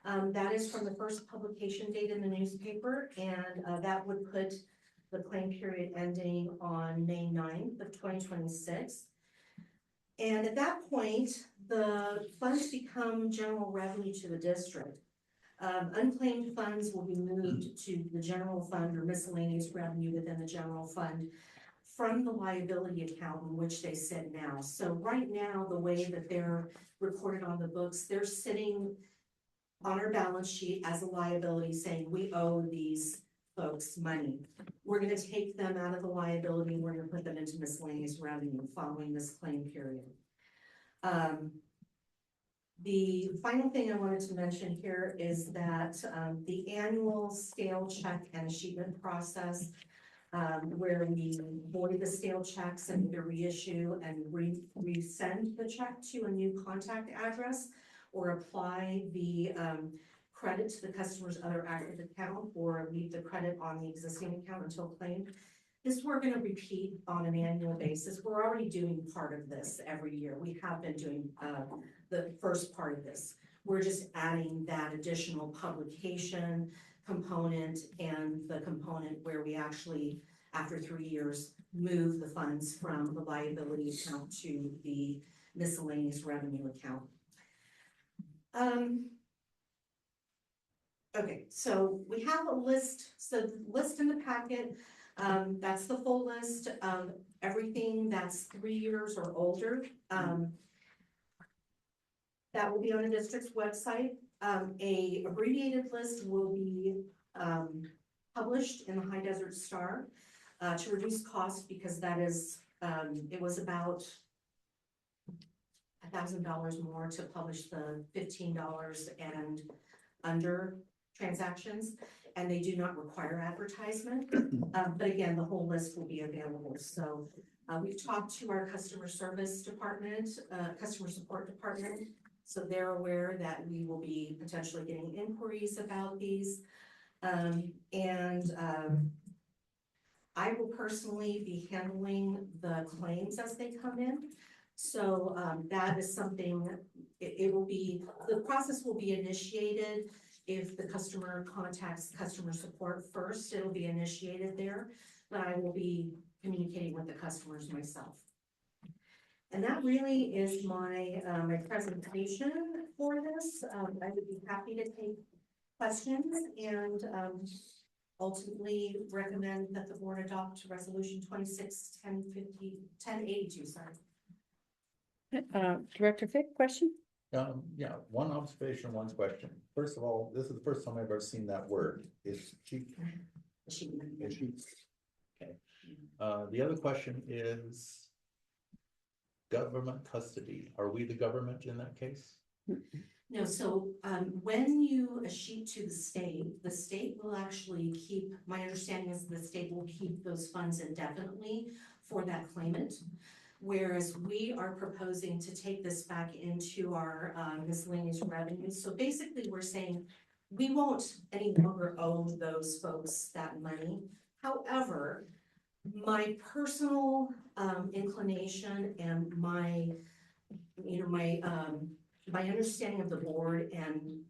S5: That is from the first publication date in the newspaper, and that would put the claim period ending on May 9th of 2026. And at that point, the funds become general revenue to the district. Unclaimed funds will be moved to the general fund or miscellaneous revenue within the general fund from the liability account in which they sit now. So right now, the way that they're recorded on the books, they're sitting on our balance sheet as a liability saying we owe these folks money. We're gonna take them out of the liability and we're gonna put them into miscellaneous revenue following this claim period. The final thing I wanted to mention here is that the annual scale check and achievement process, where we void the scale checks and either reissue and resend the check to a new contact address, or apply the credit to the customer's other active account, or leave the credit on the existing account until claimed. This we're gonna repeat on an annual basis. We're already doing part of this every year. We have been doing the first part of this. We're just adding that additional publication component and the component where we actually, after 3 years, move the funds from the liability account to the miscellaneous revenue account. Okay, so we have a list, so the list in the packet, that's the full list of everything that's 3 years or older. That will be on the district's website. A abbreviated list will be published in the High Desert Star to reduce cost, because that is, it was about $1,000 more to publish the $15 and under transactions, and they do not require advertisement. But again, the whole list will be available. So we've talked to our customer service department, customer support department, so they're aware that we will be potentially getting inquiries about these. I will personally be handling the claims as they come in. So that is something, it will be, the process will be initiated if the customer contacts customer support first. It'll be initiated there, but I will be communicating with the customers myself. And that really is my my presentation for this. I would be happy to take questions and ultimately recommend that the board adopt resolution 26-1082, sorry.
S1: Director Fick, question?
S8: Yeah, one observation, one question. First of all, this is the first time I've ever seen that word. Is she? Is she? Okay. The other question is government custody. Are we the government in that case?
S5: No, so when you escheat to the state will actually keep, my understanding is the state will keep those funds indefinitely for that claimant. Whereas we are proposing to take this back into our miscellaneous revenues. So basically we're saying we won't any longer owe those folks that money. However, my personal inclination and my, you know, my understanding of the board and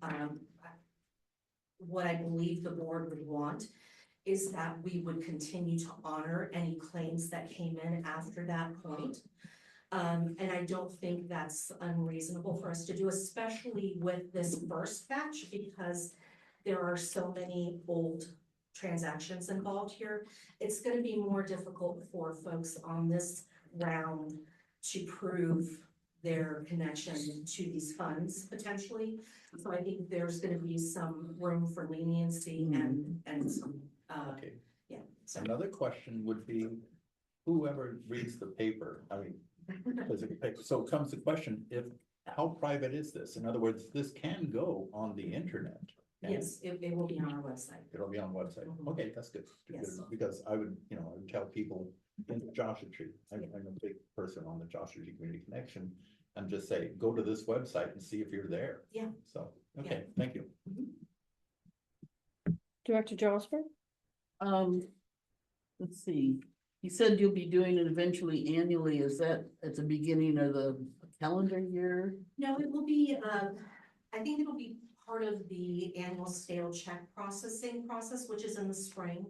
S5: what I believe the board would want is that we would continue to honor any claims that came in after that point. And I don't think that's unreasonable for us to do, especially with this first batch, because there are so many old transactions involved here. It's going to be more difficult for folks on this round to prove their connection to these funds potentially. So I think there's going to be some room for leniency and some,
S8: Okay.
S5: yeah. So
S8: Another question would be, whoever reads the paper, I mean, so comes the question, how private is this? In other words, this can go on the internet. can it?
S5: yes, it will be on our website.
S8: It'll be on the website.
S5: Mhm.
S8: Okay, that's good. Good
S5: Yes.
S8: enough. Because I would, I would tell people in the Joshua Tree, I'm a big person on the Joshua Tree Community Connection, and just say, go to this website and see if you're there.
S5: Yeah.
S8: So, okay, thank you.
S1: Director Jarlsberg?
S3: Let's see, you said you'll be doing it eventually annually. Is that at the beginning of the calendar year?
S5: No, it will be, I think it'll be part of the annual stale check processing process, which is in the spring.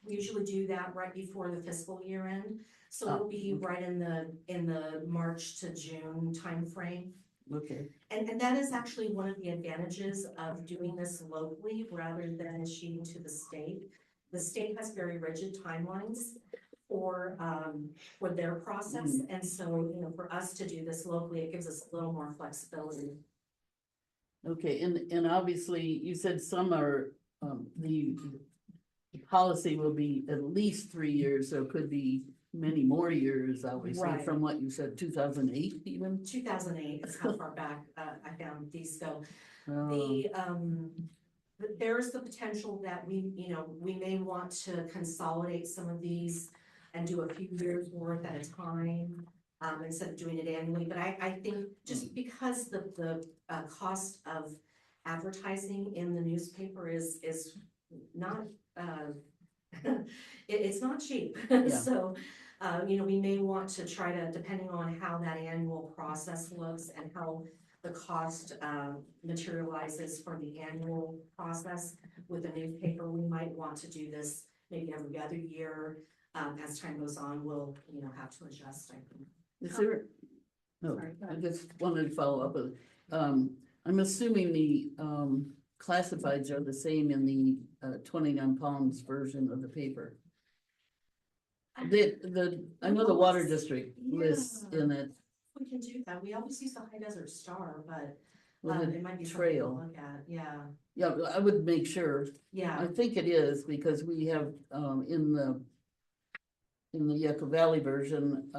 S5: We usually do that right before the fiscal year end. So it'll be right in the March to June timeframe.
S3: Okay,
S5: And that is actually one of the advantages of doing this locally rather than initiating to the state. The state has very rigid timelines for their process. And so, you know, for us to do this locally, it gives us a little more flexibility.
S3: okay, and obviously, you said some are, the policy will be at least 3 years, so it could be many more years, obviously,
S5: Right.
S3: from what you said, 2008 even?
S5: 2008 is how far back I found these go.
S3: Um,
S5: There's the potential that we may want to consolidate some of these and do a few years worth at a time, instead of doing it annually, but I think just because the cost of advertising in the newspaper is not, it's not cheap.
S3: Yeah.
S5: So, we may want to try to, depending on how that annual process looks and how the cost materializes for the annual process with the newspaper, we might want to do this maybe every other year. As time goes on, we'll, have to adjust, I think.
S3: Is there, no,
S6: Sorry, go
S3: I
S6: ahead.
S3: just wanted to follow up with, I'm assuming the, classifieds are the same in the, 29 Palms version of the paper. I know the water district lists in it,
S5: We can do that. We always use the High Desert Star, but
S3: with
S5: it might
S3: the
S5: be something to
S3: trail.
S5: look at. Yeah,
S3: Yeah, I would make sure.
S5: yeah.
S3: I think it is because we have, in the Yucca Valley version,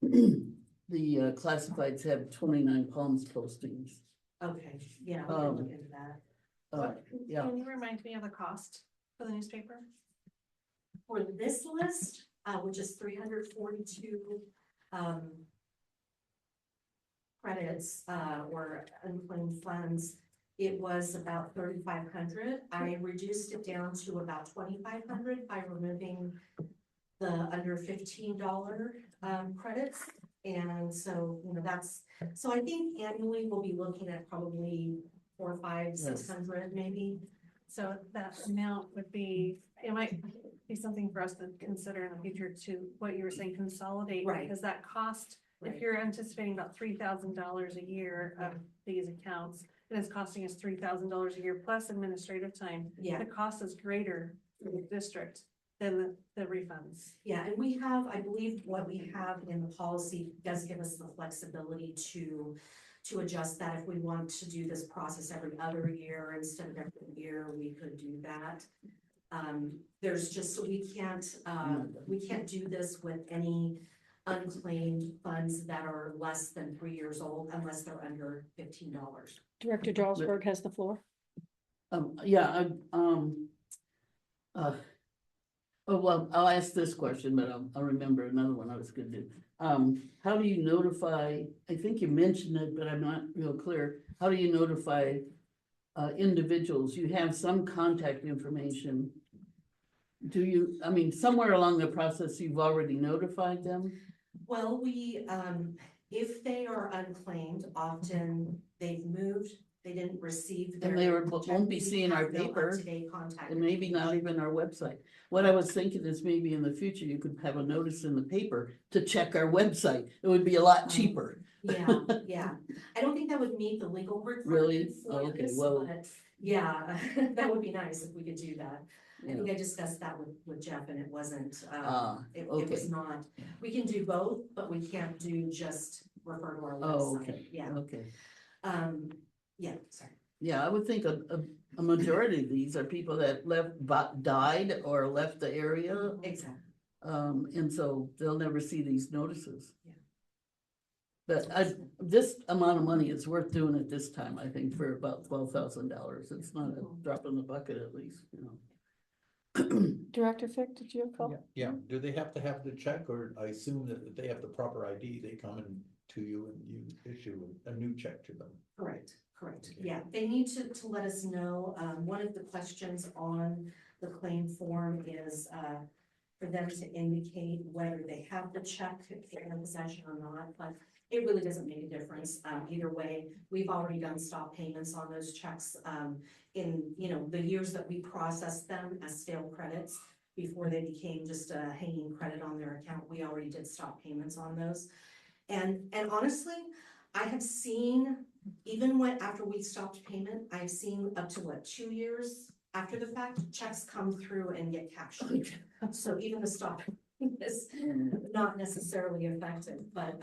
S3: the classifieds have 29 Palms postings.
S5: Okay, yeah, we can look
S3: Um,
S5: into that.
S3: Yeah,
S6: Can you remind me of the cost for the newspaper?
S5: For this list, which is 342 credits or unclaimed funds, it was about 3,500. I reduced it down to about 2,500 by removing the under $15 credits. And so, so I think annually we'll be looking at probably 400, 500, 600 maybe.
S6: So that amount would be, it might be something for us to consider in the future to what you were saying, consolidate.
S5: Right.
S6: Because that cost, if
S5: Right.
S6: you're anticipating about $3,000 a year of these accounts, and it's costing us $3,000 a year plus administrative time,
S5: Yeah.
S6: the cost is greater for the district than the refunds.
S5: Yeah, and we have, I believe what we have in the policy does give us the flexibility to adjust that. If we want to do this process every other year instead of every year, we could do that. There's just, so we can't do this with any unclaimed funds that are less than 3 years old unless they're under $15.
S1: Director Jarlsberg has the floor.
S3: yeah, oh, well, I'll ask this question, but I'll remember another one I was gonna do. How do you notify, I think you mentioned it, but I'm not real clear. How do you notify individuals? You have some contact information. Do you, I mean, somewhere along the process, you've already notified them?
S5: Well, if they are unclaimed, often they've moved, they didn't receive their.
S3: And they won't be seeing our
S5: We have no
S3: paper,
S5: up-to-date contact
S3: and maybe not
S5: information.
S3: even our website. What I was thinking is maybe in the future, you could have a notice in the paper to check our website. It would be a lot cheaper.
S5: Yeah, yeah. I don't think that would meet the legal
S3: Really?
S5: requirements. for
S3: Okay,
S5: this,
S3: well-
S5: but yeah, that would be nice if we could do that. I
S3: Yeah.
S5: think I discussed that with Jeff and it wasn't, it
S3: okay.
S5: was not, we can do both, but we can't do just refer to our
S3: Oh,
S5: website.
S3: okay,
S5: Yeah,
S3: okay.
S5: yeah, sorry.
S3: Yeah, I would think a majority of these are people that died or left the area.
S5: Exactly.
S3: And so they'll never see these notices.
S5: Yeah.
S3: But this amount of money is worth doing it this time, I think, for about $12,000. It's not a drop in the bucket at least, you know.
S1: Director Fick, did you have a call?
S8: Yeah, do they have to have the check, or I assume that if they have the proper ID, they come in to you and you issue a new check to them?
S5: Correct. Yeah, they need to let us know. One of the questions on the claim form is, for them to indicate whether they have the check in their possession or not, but it really doesn't make a difference. Either way, we've already done stop payments on those checks, in, the years that we processed them as stale credits before they became just a hanging credit on their account. We already did stop payments on those. And honestly, I have seen, even when, after we stopped payment, I've seen up to what, 2 years after the fact, checks come through and get captured. So even the stop is not necessarily affected, but,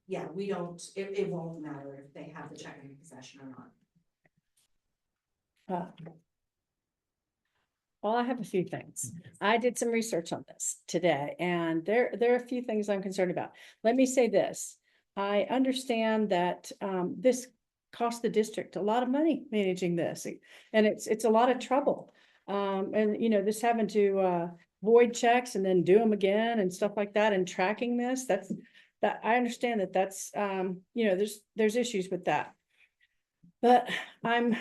S5: yeah, we don't, it won't matter if they have the check in possession or not.
S1: Well, I have a few things. I did some research on this today, and there are a few things I'm concerned about. Let me say this. I understand that this cost the district a lot of money managing this, and it's a lot of trouble. And you know, this having to void checks and then do them again and stuff like that, and tracking this, that I understand that's you know, there's issues with that. But I'm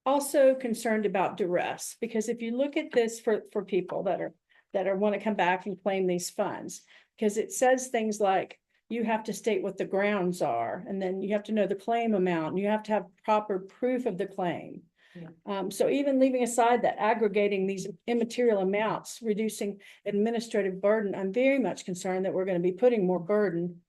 S1: also concerned about duress, because if you look at this for people that are want to come back and claim these funds, because it says things like you have to state what the grounds are, and then you have to know the claim amount, and you have to have proper proof of the claim.
S5: Yeah.
S1: So even leaving aside that, aggregating these immaterial amounts, reducing administrative burden, I'm very much concerned that we're going to be putting more burden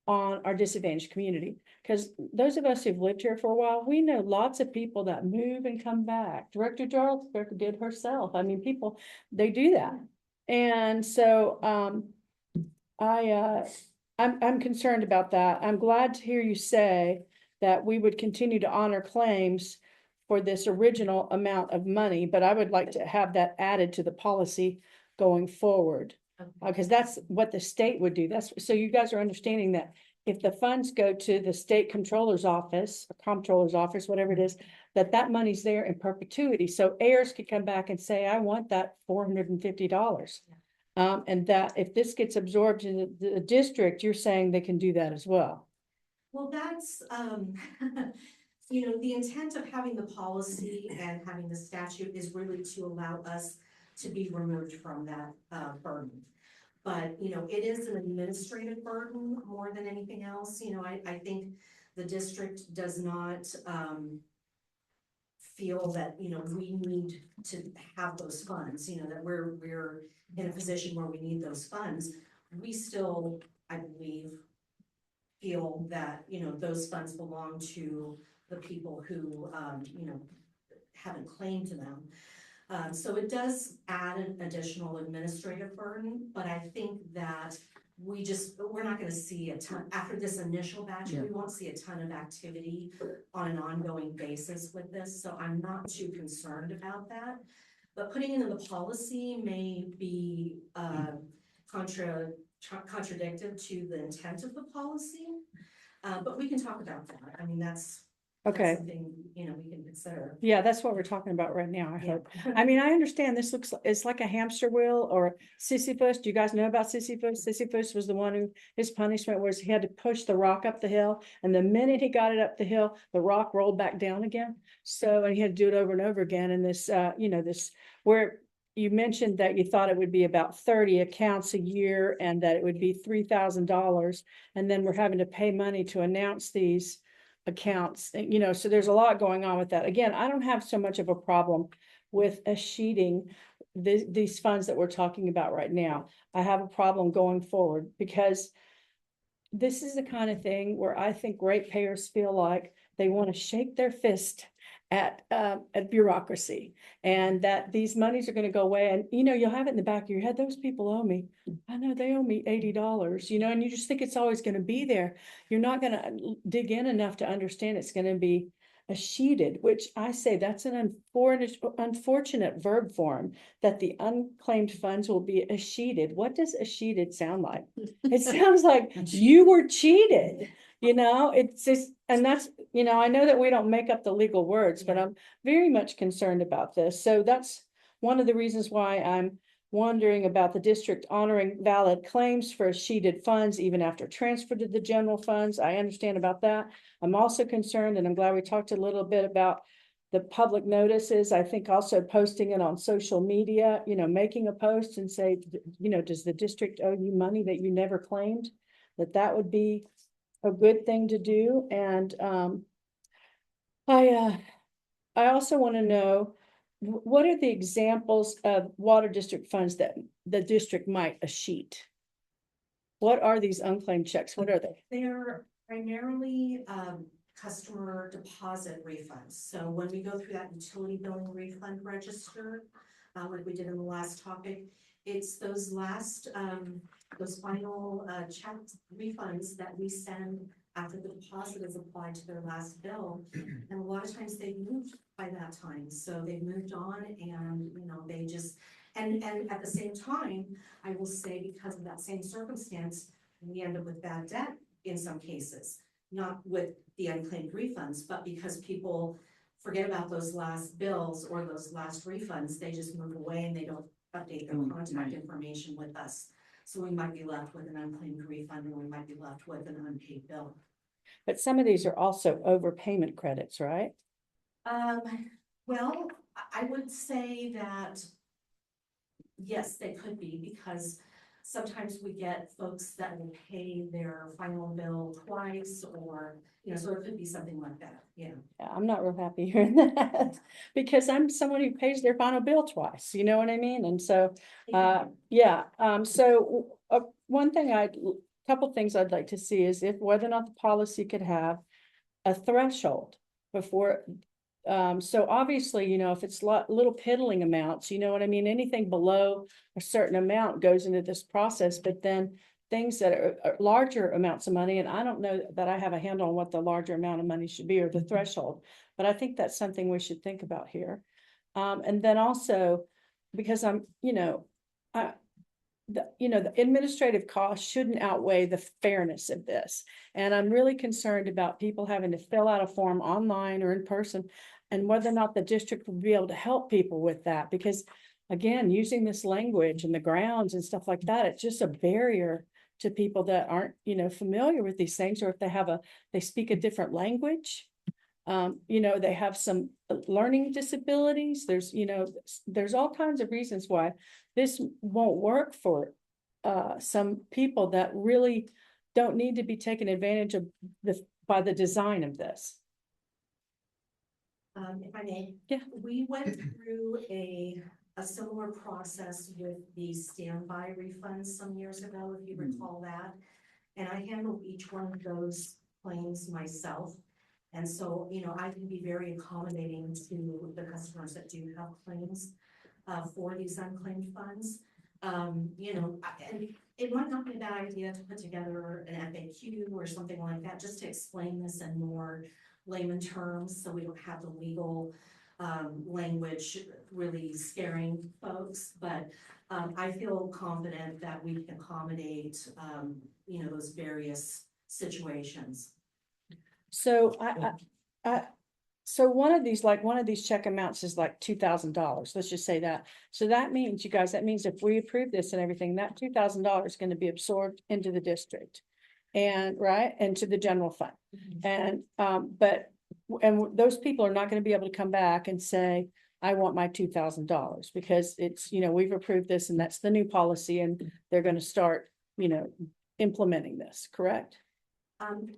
S1: on our disadvantaged community. Because those of us who've lived here for a while, we know lots of people that move and come back. Director Jarlsberg did herself. I mean, people, they do that. And so I'm concerned about that. I'm glad to hear you say that we would continue to honor claims for this original amount of money, but I would like to have that added to the policy going forward. Because that's what the state would do. That's, so you guys are understanding that if the funds go to the state controller's office, or comptroller's office, whatever it is, that money's there in perpetuity. So heirs could come back and say, I want that $450. And that if this gets absorbed in the district, you're saying they can do that as well.
S5: Well, that's, you know, the intent of having the policy and having the statute is really to allow us to be removed from that burden. But, you know, it is an administrative burden more than anything else. You know, I think the district does not feel that, you know, we need to have those funds, you know, that we're in a position where we need those funds. We still, I believe, feel that, you know, those funds belong to the people who, you know, haven't claimed to them. So it does add an additional administrative burden, but I think that we're not gonna see a ton, after this initial batch, we won't see a ton of activity on an ongoing basis with this, so I'm not too concerned about that. But putting it in the policy may be contradictive to the intent of the policy. But we can talk about that. I mean, that's
S1: Okay.
S5: something, you know, we can consider.
S1: Yeah, that's what we're talking about right now, I
S5: Yeah.
S1: hope. I mean, I understand this looks, it's like a hamster wheel or Sisyphus. Do you guys know about Sisyphus? Sisyphus was the one who, his punishment was he had to push the rock up the hill. And the minute he got it up the hill, the rock rolled back down again. So, and he had to do it over and over again. And this, you know, this, where you mentioned that you thought it would be about 30 accounts a year and that it would be $3,000. And then we're having to pay money to announce these accounts, you know, so there's a lot going on with that. Again, I don't have so much of a problem with sheeting these funds that we're talking about right now. I have a problem going forward because this is the kind of thing where I think ratepayers feel like they want to shake their fist at bureaucracy, and that these monies are going to go away. And, you know, you'll have it in the back of your head, those people owe me. I know they owe me $80, you know, and you just think it's always going to be there. You're not going to dig in enough to understand it's going to be a sheeted, which I say that's an unfortunate verb form, that the unclaimed funds will be a sheeted. What does a sheeted sound like? It sounds like you were cheated. You know, it's just, and that's, you know, I know that we don't make up the legal words, but I'm very much concerned about this. So that's one of the reasons why I'm wondering about the district honoring valid claims for sheeted funds, even after transfer to the general funds. I understand about that. I'm also concerned, and I'm glad we talked a little bit about the public notices. I think also posting it on social media, you know, making a post and say, you know, does the district owe you money that you never claimed? That would be a good thing to do. And I also want to know, what are the examples of water district funds that the district might sheet? What are these unclaimed checks? What are they?
S5: They're Primarily, customer deposit refunds. So when we go through that utility billing refund register, like we did in the last topic, it's those last, those final, check refunds that we send after the deposit is applied to their last bill. And a lot of times they've moved by that time, so they've moved on and, you know, they just, and at the same time, I will say because of that same circumstance, we end up with bad debt in some cases, not with the unclaimed refunds, but because people forget about those last bills or those last refunds, they just move away and they don't update their contact
S3: right.
S5: information with us. So we might be left with an unclaimed refund and we might be left with an unpaid bill.
S1: But some of these are also overpayment credits, right?
S5: Well, I would say that yes, they could be, because sometimes we get folks that will pay their final bill twice, or, you know, so it could be something like that, yeah.
S1: Yeah, I'm not real happy hearing that, because I'm someone who pays their final bill twice, you know what I mean? And so, yeah, one thing couple things I'd like to see is if whether or not the policy could have a threshold before. So obviously, you know, if it's little piddling amounts, you know what I mean? Anything below a certain amount goes into this process, but then things that are larger amounts of money, and I don't know that I have a handle on what the larger amount of money should be or the threshold, but I think that's something we should think about here. And then also, because the administrative costs shouldn't outweigh the fairness of this. And I'm really concerned about people having to fill out a form online or in person, and whether or not the district will be able to help people with that, because again, using this language and the grounds and stuff like that, it's just a barrier to people that aren't, you know, familiar with these things, or if they speak a different language. You know, they have some learning disabilities. There's all kinds of reasons why this won't work for some people that really don't need to be taken advantage of by the design of this.
S5: If I may.
S1: Yeah.
S5: We went through a similar process with the standby refunds some years ago, if you recall that. And I handled each one of those claims myself. And so, you know, I can be very accommodating to the customers that do have claims for these unclaimed funds. You know, and it might not be a bad idea to put together an FAQ or something like that, just to explain this in more layman terms, so we don't have the legal language really scaring folks. But I feel confident that we can accommodate, you know, those various situations.
S1: So so one of these check amounts is like $2,000. Let's just say that. So that means, you guys, that means if we approve this and everything, that $2,000 is going to be absorbed into the district and into the general fund. And those people are not going to be able to come back and say, I want my $2,000, because it's, you know, we've approved this and that's the new policy and they're going to start, you know, implementing this, correct?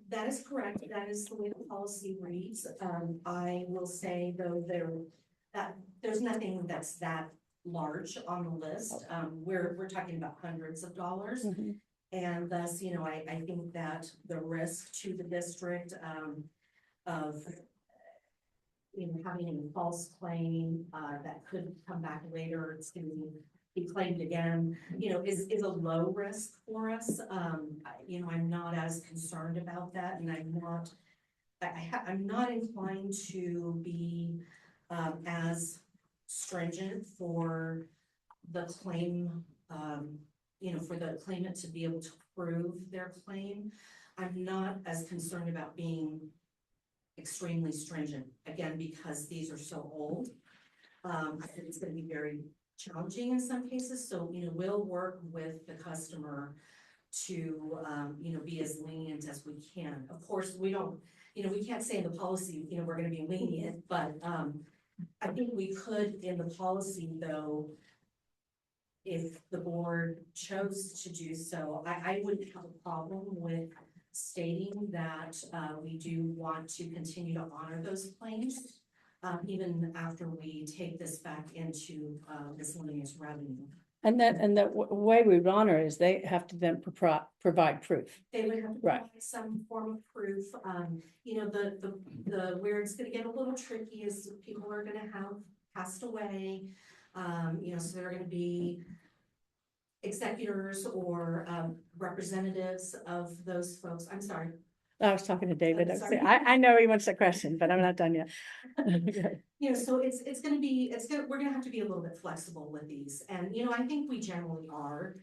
S5: That is correct. That is the way the policy reads. I will say though, there's nothing that's that large on the list. We're talking about hundreds of dollars.
S1: Mhm.
S5: And thus, you know, I think that the risk to the district, of, you know, having a false claim, that could come back later, it's going to be claimed again, you know, is a low risk for us. You know, I'm not as concerned about that, and I'm not inclined to be as stringent for the claim, you know, for the claimant to be able to prove their claim. I'm not as concerned about being extremely stringent, again, because these are so old. I think it's going to be very challenging in some cases. So, you know, we'll work with the customer to, you know, be as lenient as we can. Of course, we don't, you know, we can't say in the policy, you know, we're going to be lenient, but I think we could in the policy though, if the board chose to do so. I wouldn't have a problem with stating that we do want to continue to honor those claims, even after we take this back into miscellaneous revenue.
S1: And the way we would honor is they have to then provide proof.
S5: They would have to
S1: Right.
S5: provide some form of proof. You know, where it's gonna get a little tricky is people are gonna have passed away. You know, so there are gonna be executors or, representatives of those folks. I'm sorry.
S1: I was talking to David.
S5: Sorry.
S1: I know he wants a question, but I'm not done yet.
S5: You know, so we're gonna have to be a little bit flexible with these, and, you know, I think we generally are.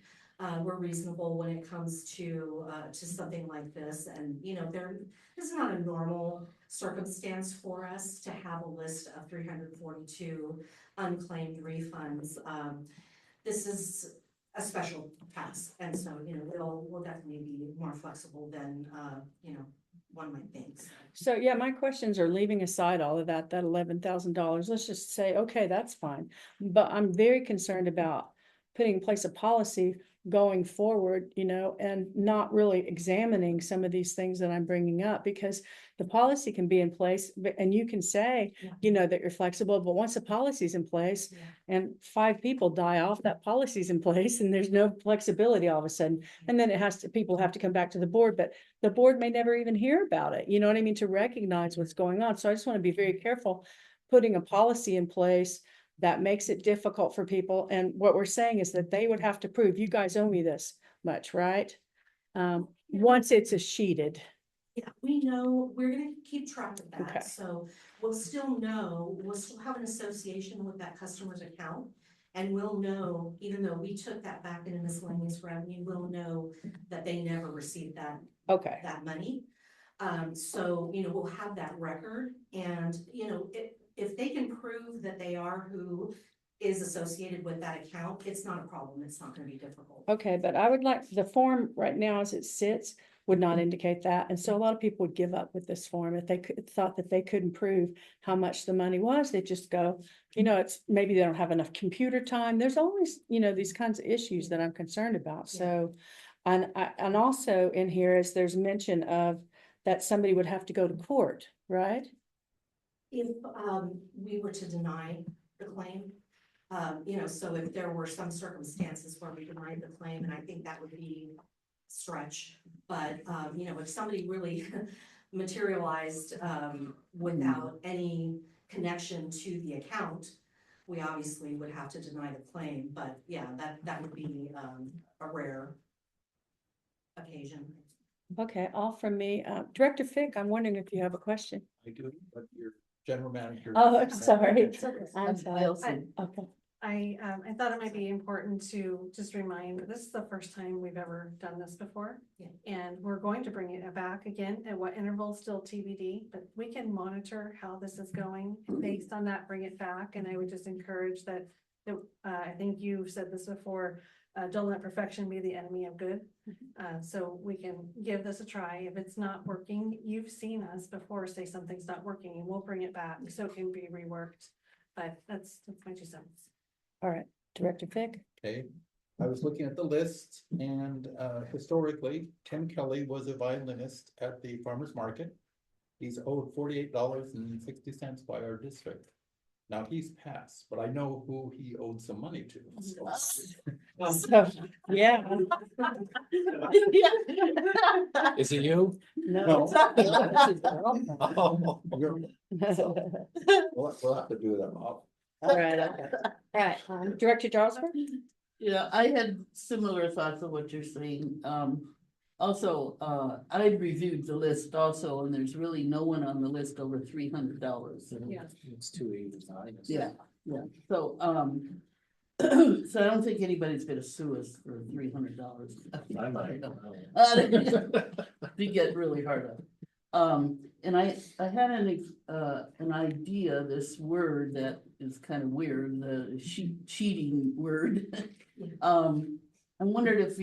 S5: We're reasonable when it comes to something like this, and, you know, this is not a normal circumstance for us to have a list of 342 unclaimed refunds. This is a special task, and so, you know, we'll definitely be more flexible than, you know, one might think.
S1: So, yeah, my questions are leaving aside all of that $11,000. Let's just say, okay, that's fine. But I'm very concerned about putting in place a policy going forward, you know, and not really examining some of these things that I'm bringing up, because the policy can be in place, and you can say,
S5: Yeah.
S1: you know, that you're flexible, but once the policy's in place
S5: Yeah.
S1: and 5 people die off, that policy's in place and there's no flexibility all of a sudden. And then people have to come back to the board, but the board may never even hear about it. You know what I mean? To recognize what's going on. So I just want to be very careful putting a policy in place that makes it difficult for people. And what we're saying is that they would have to prove, you guys owe me this much, right? Once it's a sheeted.
S5: Yeah, we know, we're gonna keep track of
S1: Okay.
S5: that, so we'll still have an association with that customer's account. And we'll know, even though we took that back in a miscellaneous revenue, we'll know that they never received that
S1: Okay.
S5: money. So, you know, we'll have that record, and, you know, if they can prove that they are who is associated with that account, it's not a problem, it's not gonna be difficult.
S1: Okay, but I would like, the form right now as it sits would not indicate that. And so a lot of people would give up with this form if they thought that they couldn't prove how much the money was. They just go, you know, it's maybe they don't have enough computer time. There's always, you know, these kinds of issues that I'm concerned about.
S5: Yeah.
S1: So, and also in here is there's mention of that somebody would have to go to court, right?
S5: If, we were to deny the claim, you know, so if there were some circumstances where we denied the claim, and I think that would be a stretch, but, you know, if somebody really materialized, without any connection to the account, we obviously would have to deny the claim, but yeah, that would be, a rare occasion.
S1: Okay, all from me. Director Fick, I'm wondering if you have a question.
S8: I do, but your general manager.
S1: Oh, I'm sorry.
S3: It's okay.
S1: I'm sorry.
S3: Elsie.
S1: Okay.
S6: I thought it might be important to just remind, this is the first time we've ever done this before.
S5: Yeah.
S6: And we're going to bring it back again, at what interval still TBD, but we can monitor how this is going. Based on that, bring it back, and I would just encourage that, I think you've said this before, don't let perfection be the enemy of good. So we can give this a try. If it's not working, you've seen us before say something's not working, and we'll bring it back so it can be reworked. But that's my 2 cents.
S1: All right, Director Fick.
S8: Okay, I was looking at the list, and historically, Tim Kelly was a violinist at the farmer's market. He's owed $48.60 by our district. Now, he's passed, but I know who he owed some money to. so-
S1: So, yeah.
S9: Is it you?
S1: No.
S8: Oh, We'll have to do that, Bob.
S1: All right, okay. All right, Director Jarlsberg?
S3: Yeah, I had similar thoughts of what you're saying. Also, I reviewed the list also, and there's really no one on the list over $300.
S6: Yeah.
S9: It's 289.
S3: Yeah, yeah, so, so I don't think anybody's gonna sue us for $300.
S9: I might.
S3: They get really hard on. And I had an idea, this word that is kind of weird, the cheating word. I wondered if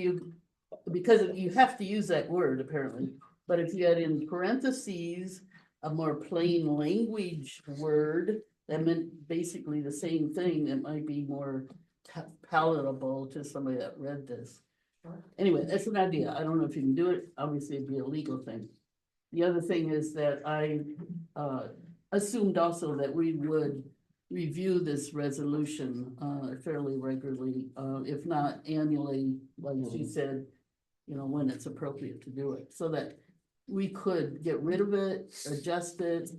S3: because you have to use that word apparently, but if you had in parentheses a more plain language word that meant basically the same thing, it might be more palatable to somebody that read this. Anyway, that's an idea. I don't know if you can do it. Obviously, it'd be a legal thing. The other thing is that I assumed also that we would, review this resolution, fairly regularly, if not annually, like she said, you know, when it's appropriate to do it, so that we could get rid of it, adjust it,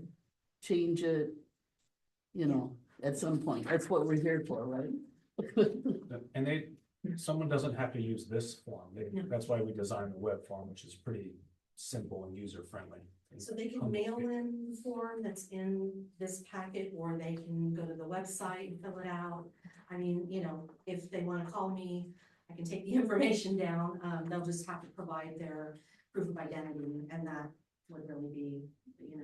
S3: change it, you know, at some point. That's what we're here for, right?
S7: And someone doesn't have to use this form. That's why we designed the web form, which is pretty simple and user friendly.
S5: So they can mail in the form that's in this packet, or they can go to the website and fill it out. I mean, you know, if they wanna call me, I can take the information down, they'll just have to provide their proof of identity, and that would really be, you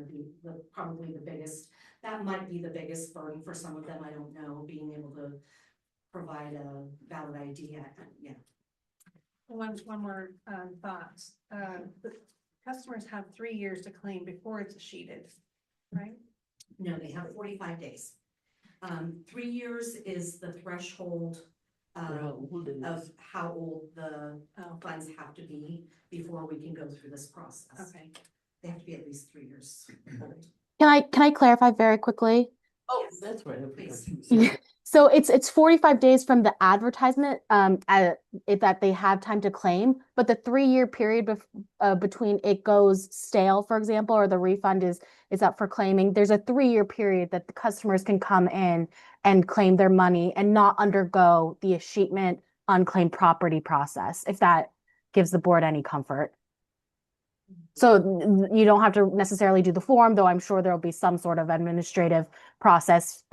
S5: know, probably the biggest, that might be the biggest burden for some of them, I don't know, being able to provide a valid ID, yeah.
S6: One more, thought, the customers have 3 years to claim before it's sheeted, right?
S5: No, they have 45 days. 3 years is the threshold of how old the funds have to be before we can go through this process.
S6: Okay.
S5: They have to be at least 3 years old.
S10: Can I clarify very quickly?
S3: Oh,
S5: Yes.
S3: that's right. I forgot
S5: Please.
S3: you said.
S10: So it's 45 days from the advertisement that they have time to claim, but the 3-year period between it goes stale, for example, or the refund is up for claiming. There's a 3-year period that the customers can come in and claim their money and not undergo the escheatment unclaimed property process, if that gives the board any comfort. So you don't have to necessarily do the form, though I'm sure there'll be some sort of administrative process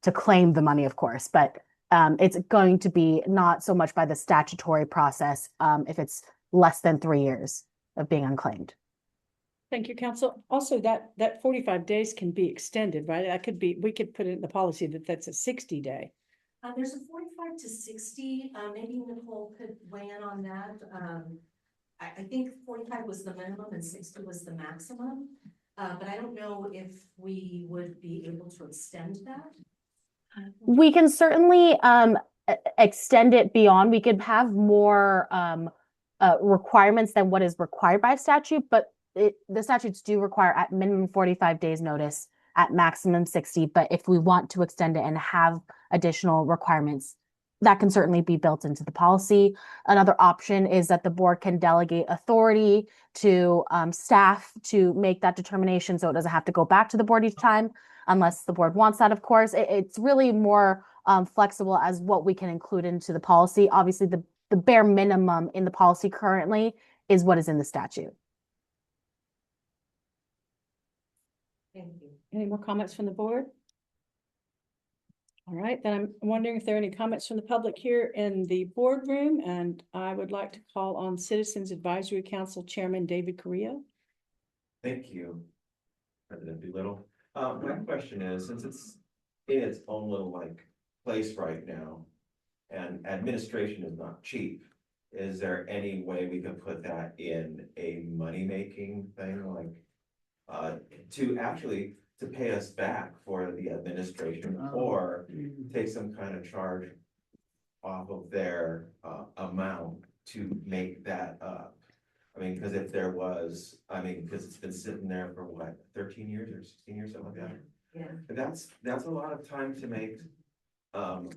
S10: to claim the money, of course, but it's going to be not so much by the statutory process if it's less than 3 years of being unclaimed.
S1: Thank you, counsel. Also, that 45 days can be extended, right? That could be, we could put it in the policy that that's a 60-day.
S5: There's a 45 to 60, maybe Nicole could weigh in on that. I think 45 was the minimum and 60 was the maximum. But I don't know if we would be able to extend that.
S10: We can certainly extend it beyond. We could have more requirements than what is required by statute, but the statutes do require at minimum 45 days notice, at maximum 60. But if we want to extend it and have additional requirements, that can certainly be built into the policy. Another option is that the board can delegate authority to staff to make that determination, so it doesn't have to go back to the board each time, unless the board wants that, of course. It's really more flexible as what we can include into the policy. Obviously, the bare minimum in the policy currently is what is in the statute.
S5: Thank you.
S1: Any more comments from the board? All right, then I'm wondering if there are any comments from the public here in the boardroom, and I would like to call on Citizens Advisory Council Chairman David Correa.
S11: Thank you, President Doolittle. My question is, since it's in its own little like place right now, and administration is not cheap, is there any way we could put that in a money-making thing, like to pay us back for the administration, or take some kind of charge off of their amount to make that up? I mean, because if there was, because it's been sitting there for what, 13 years or 16 years, something like that.
S5: Yeah.
S11: That's a lot of time to make, I'm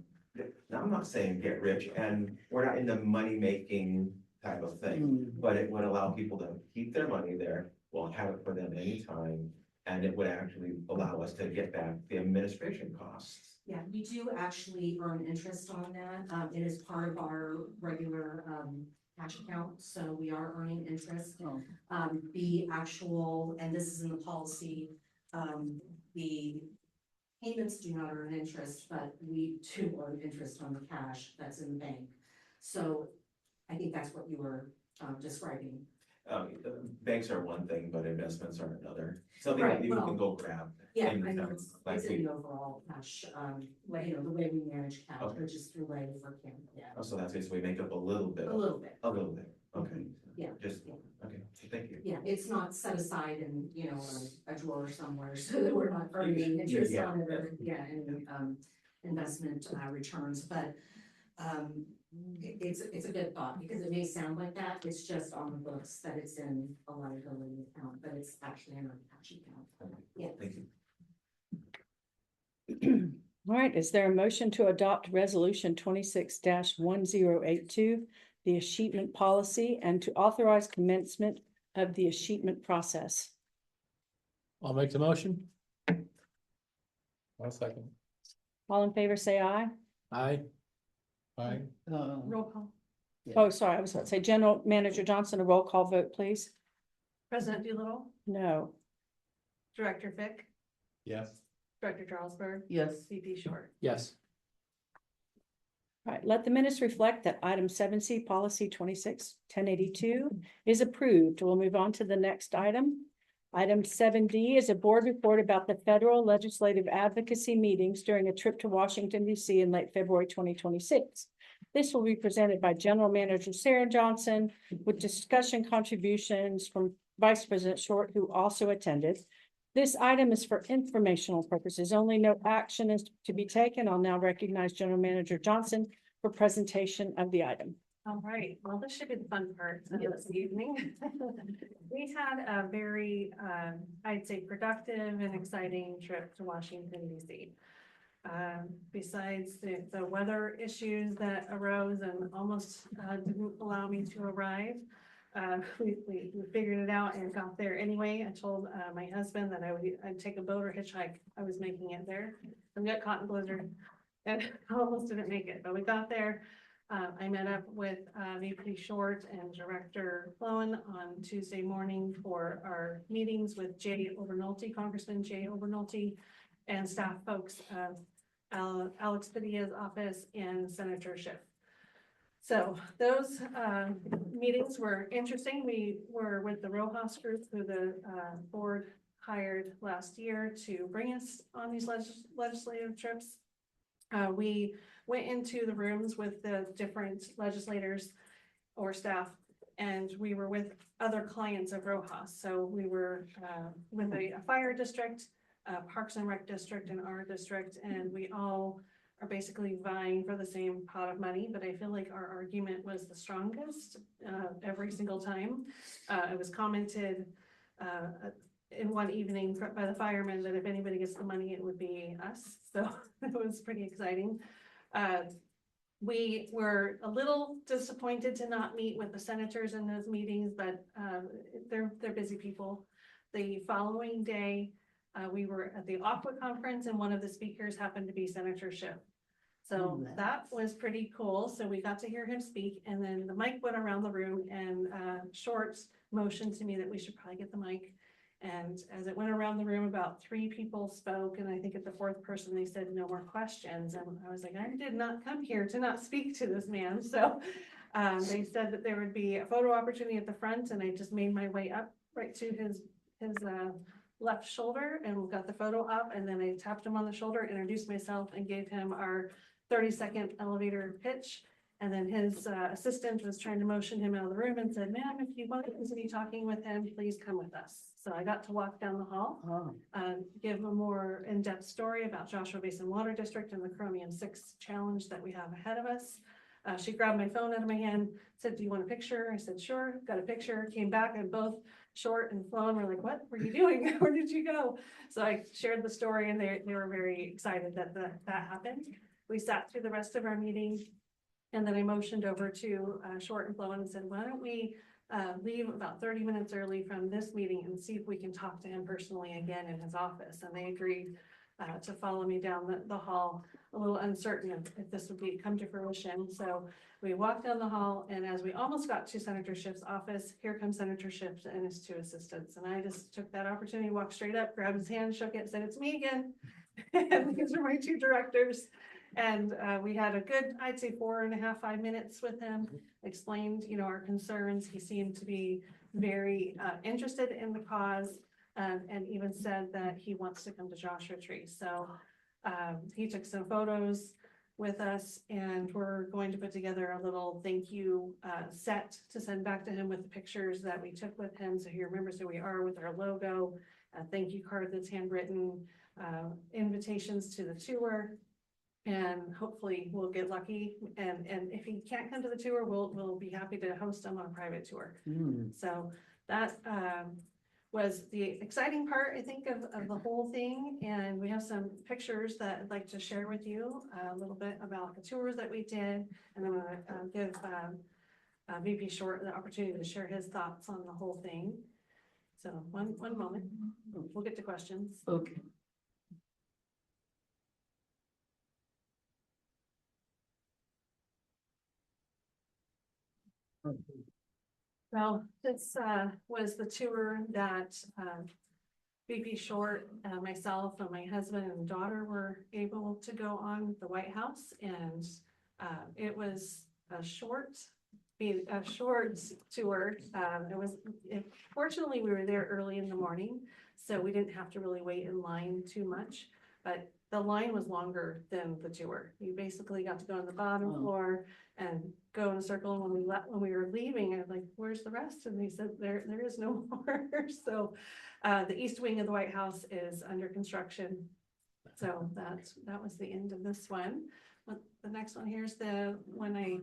S11: not saying get rich, and we're not in the money-making type of thing, but it would allow people to keep their money there, we'll have it for them anytime, and it would actually allow us to get back the administration costs.
S5: Yeah, we do actually earn interest on that. It is part of our regular cash account, so we are earning interest. The actual, and this is in the policy, the payments do not earn interest, but we do earn interest on the cash that's in the bank. So I think that's what you were describing.
S11: Banks are one thing, but investments are another. Something
S5: Right,
S11: that you
S5: well,
S11: can go grab.
S5: Yeah, I
S11: anytime,
S5: know, it's
S11: like
S5: in the overall cash, way, you know, the way we manage cash,
S11: Okay.
S5: which is through way for Canada, yeah.
S11: Oh, so that's basically make up a little bit.
S5: A little bit.
S11: A little bit, okay.
S5: Yeah.
S11: Just,
S5: Yeah.
S11: okay, thank you.
S5: Yeah, it's not set aside in, you know, a drawer somewhere, so that we're not earning interest
S11: Yeah.
S5: on it, or, yeah, and, investment, returns, but, it's a good thought, because it may sound like that, it's just on the books that it's in a liability account, but it's actually in our cash account. Yeah.
S11: Thank you.
S1: All right, is there a motion to adopt resolution 26-1082, the escheatment policy, and to authorize commencement of the escheatment process?
S9: I'll make the motion.
S4: 1 second.
S1: All in favor, say aye.
S9: Aye.
S4: Aye.
S6: Roll call.
S1: Oh, sorry, I was about to say General Manager Johnson, a roll call vote, please.
S6: President Doolittle,
S1: No.
S6: Director Fick,
S4: Yes.
S6: Director Charlesburg,
S3: Yes,
S6: VP Short.
S9: Yes.
S1: All right, let the minutes reflect that item 7C, policy 26-1082 is approved. We'll move on to the next item. Item 7D is a board report about the federal legislative advocacy meetings during a trip to Washington, D.C. in late February 2026. This will be presented by General Manager Sarah Johnson with discussion contributions from Vice President Short, who also attended. This item is for informational purposes only. No action is to be taken. I'll now recognize General Manager Johnson for presentation of the item.
S6: All right, well, this should be the fun part of this evening. We had a very, I'd say productive and exciting trip to Washington, DC. Besides the weather issues that arose and almost didn't allow me to arrive, we figured it out and got there anyway. I told my husband that I'd take a boat or hitchhike. I was making it there. We got caught in blizzard and almost didn't make it, but we got there. I met up with VP Short and Director Flowen on Tuesday morning for our meetings with Congressman Jay Obernolte, and staff folks of Alex Padilla's office and Senator Schiff. So those meetings were interesting. We were with the Rojas group, who the board hired last year to bring us on these legislative trips. We went into the rooms with the different legislators or staff, and we were with other clients of Rojas. So we were with a fire district, Parks and Rec district, and our district, and we all are basically vying for the same pot of money, but I feel like our argument was the strongest every single time. It was commented in one evening by the firemen that if anybody gets the money, it would be us. So it was pretty exciting. We were a little disappointed to not meet with the senators in those meetings, but they're busy people. The following day, we were at the Aqua conference, and one of the speakers happened to be Senator Schiff. So that was pretty cool. So we got to hear him speak, and then the mic went around the room, and Short motioned to me that we should probably get the mic. And as it went around the room, about 3 people spoke, and I think at the 4th person, they said no more questions. And I was like, I did not come here to not speak to this man. So they said that there would be a photo opportunity at the front, and I just made my way up right to his left shoulder and got the photo up, and then I tapped him on the shoulder, introduced myself, and gave him our 30-second elevator pitch. And then his assistant was trying to motion him out of the room and said, ma'am, if you want to continue talking with him, please come with us. So I got to walk down the hall, give a more in-depth story about Joshua Basin Water District and the Chromium 6 challenge that we have ahead of us. She grabbed my phone out of my hand, said, do you want a picture? I said, sure, got a picture, came back, and both Short and Flowen were like, what were you doing? Where did you go? So I shared the story, and they were very excited that that happened. We sat through the rest of our meeting, and then I motioned over to Short and Flowen and said, why don't we leave about 30 minutes early from this meeting and see if we can talk to him personally again in his office. And they agreed to follow me down the hall, a little uncertain if this would come to fruition. So we walked down the hall, and as we almost got to Senator Schiff's office, here comes Senator Schiff and his 2 assistants. And I just took that opportunity, walked straight up, grabbed his hand, shook it, said, it's me again. And these are my 2 directors. And we had a good, I'd say 4.5, 5 minutes with him, explained, our concerns. He seemed to be very interested in the cause, and even said that he wants to come to Joshua Tree. So he took some photos with us, and we're going to put together a little thank you set to send back to him with the pictures that we took with him, so he remembers who we are, with our logo, a thank you card that's handwritten, invitations to the tour. And hopefully we'll get lucky, and if he can't come to the tour, we'll be happy to host him on a private tour. So that was the exciting part, I think, of the whole thing. And we have some pictures that I'd like to share with you, a little bit about the tours that we did. And I'm gonna give VP Short the opportunity to share his thoughts on the whole thing. So one moment, we'll get to questions.
S3: Okay.
S6: Well, this was the tour that VP Short, myself and my husband and daughter were able to go on the White House, and it was a short tour. Fortunately, we were there early in the morning, so we didn't have to really wait in line too much, but the line was longer than the tour. You basically got to go on the bottom
S3: Oh.
S6: floor and go in a circle. And when we were leaving, I was like, "Where's the rest?" And they said, there is no more." So the east wing of the White House is under construction. So that was the end of this one. But the next one here's when I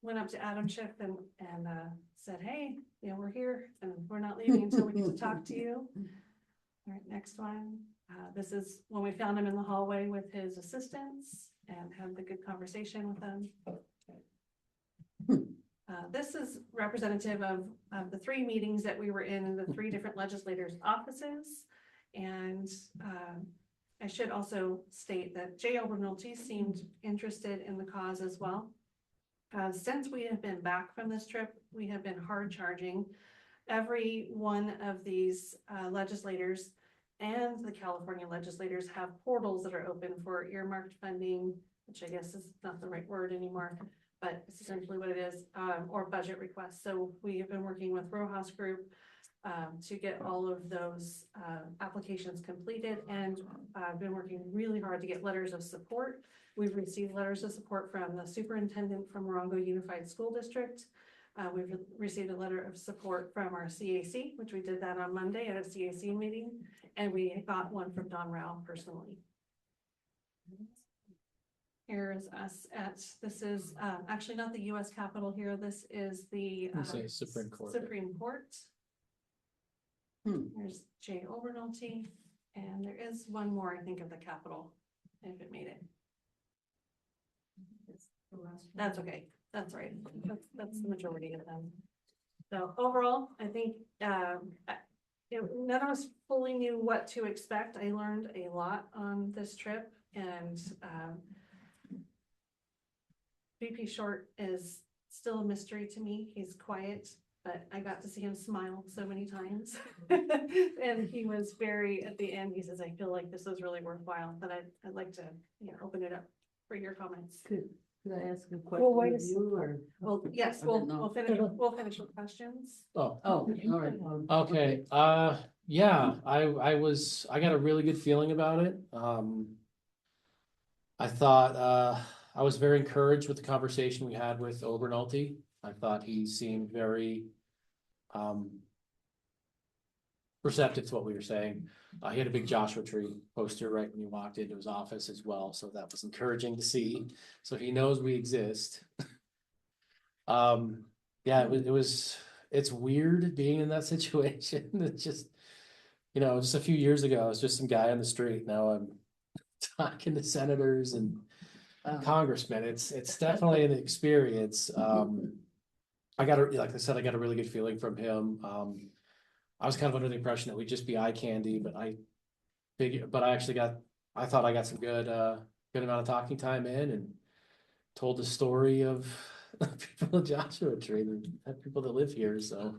S6: went up to Adam Schiff and said, "Hey, we're here and we're not leaving until we get to talk to you." All right, next one. This is when we found him in the hallway with his assistants and had the good conversation with them. This is representative of the 3 meetings that we were in the 3 different legislators' offices. And I should also state that Jay Obernolte seemed interested in the cause as well. Since we have been back from this trip, we have been hard charging every one of these legislators, and the California legislators have portals that are open for earmarked funding, which I guess is not the right word anymore, but it's essentially what it is, or budget requests. So we have been working with Rojas Group to get all of those applications completed, and I've been working really hard to get letters of support. We've received letters of support from the superintendent from Morongo Unified School District. We've received a letter of support from our CAC, which we did that on Monday at a CAC meeting, and we got one from Don Rao personally. Here is us this is actually not the US Capitol here. This is the
S9: Say Supreme Court.
S6: Supreme Court. There's Jay Obernolte, and there is one more, I think, of the Capitol, if it made it. That's okay. That's right. That's the majority of them. So overall, I think none of us fully knew what to expect. I learned a lot on this trip, and VP Short is still a mystery to me. He's quiet, but I got to see him smile so many times. And he was at the end, he says, "I feel like this was really worthwhile," but I'd like to open it up for your comments.
S3: Could I ask a question of you, or?
S6: Well, yes,
S3: I didn't know.
S6: we'll finish with questions.
S9: Oh,
S3: Oh, all right.
S9: okay. Yeah, I got a really good feeling about it. I thought, I was very encouraged with the conversation we had with Obernolte. I thought he seemed very, receptive to what we were saying. He had a big Joshua Tree poster right when you walked into his office as well, so that was encouraging to see. So he knows we exist. Yeah, it's weird being in that situation. It's just, just a few years ago, I was just some guy on the street. Now I'm talking to senators and congressmen. It's definitely an experience. Like I said, I got a really good feeling from him. I was kind of under the impression that we'd just be eye candy, but I thought I got some good amount of talking time in, and told the story of people in Joshua Tree, the people that live here. So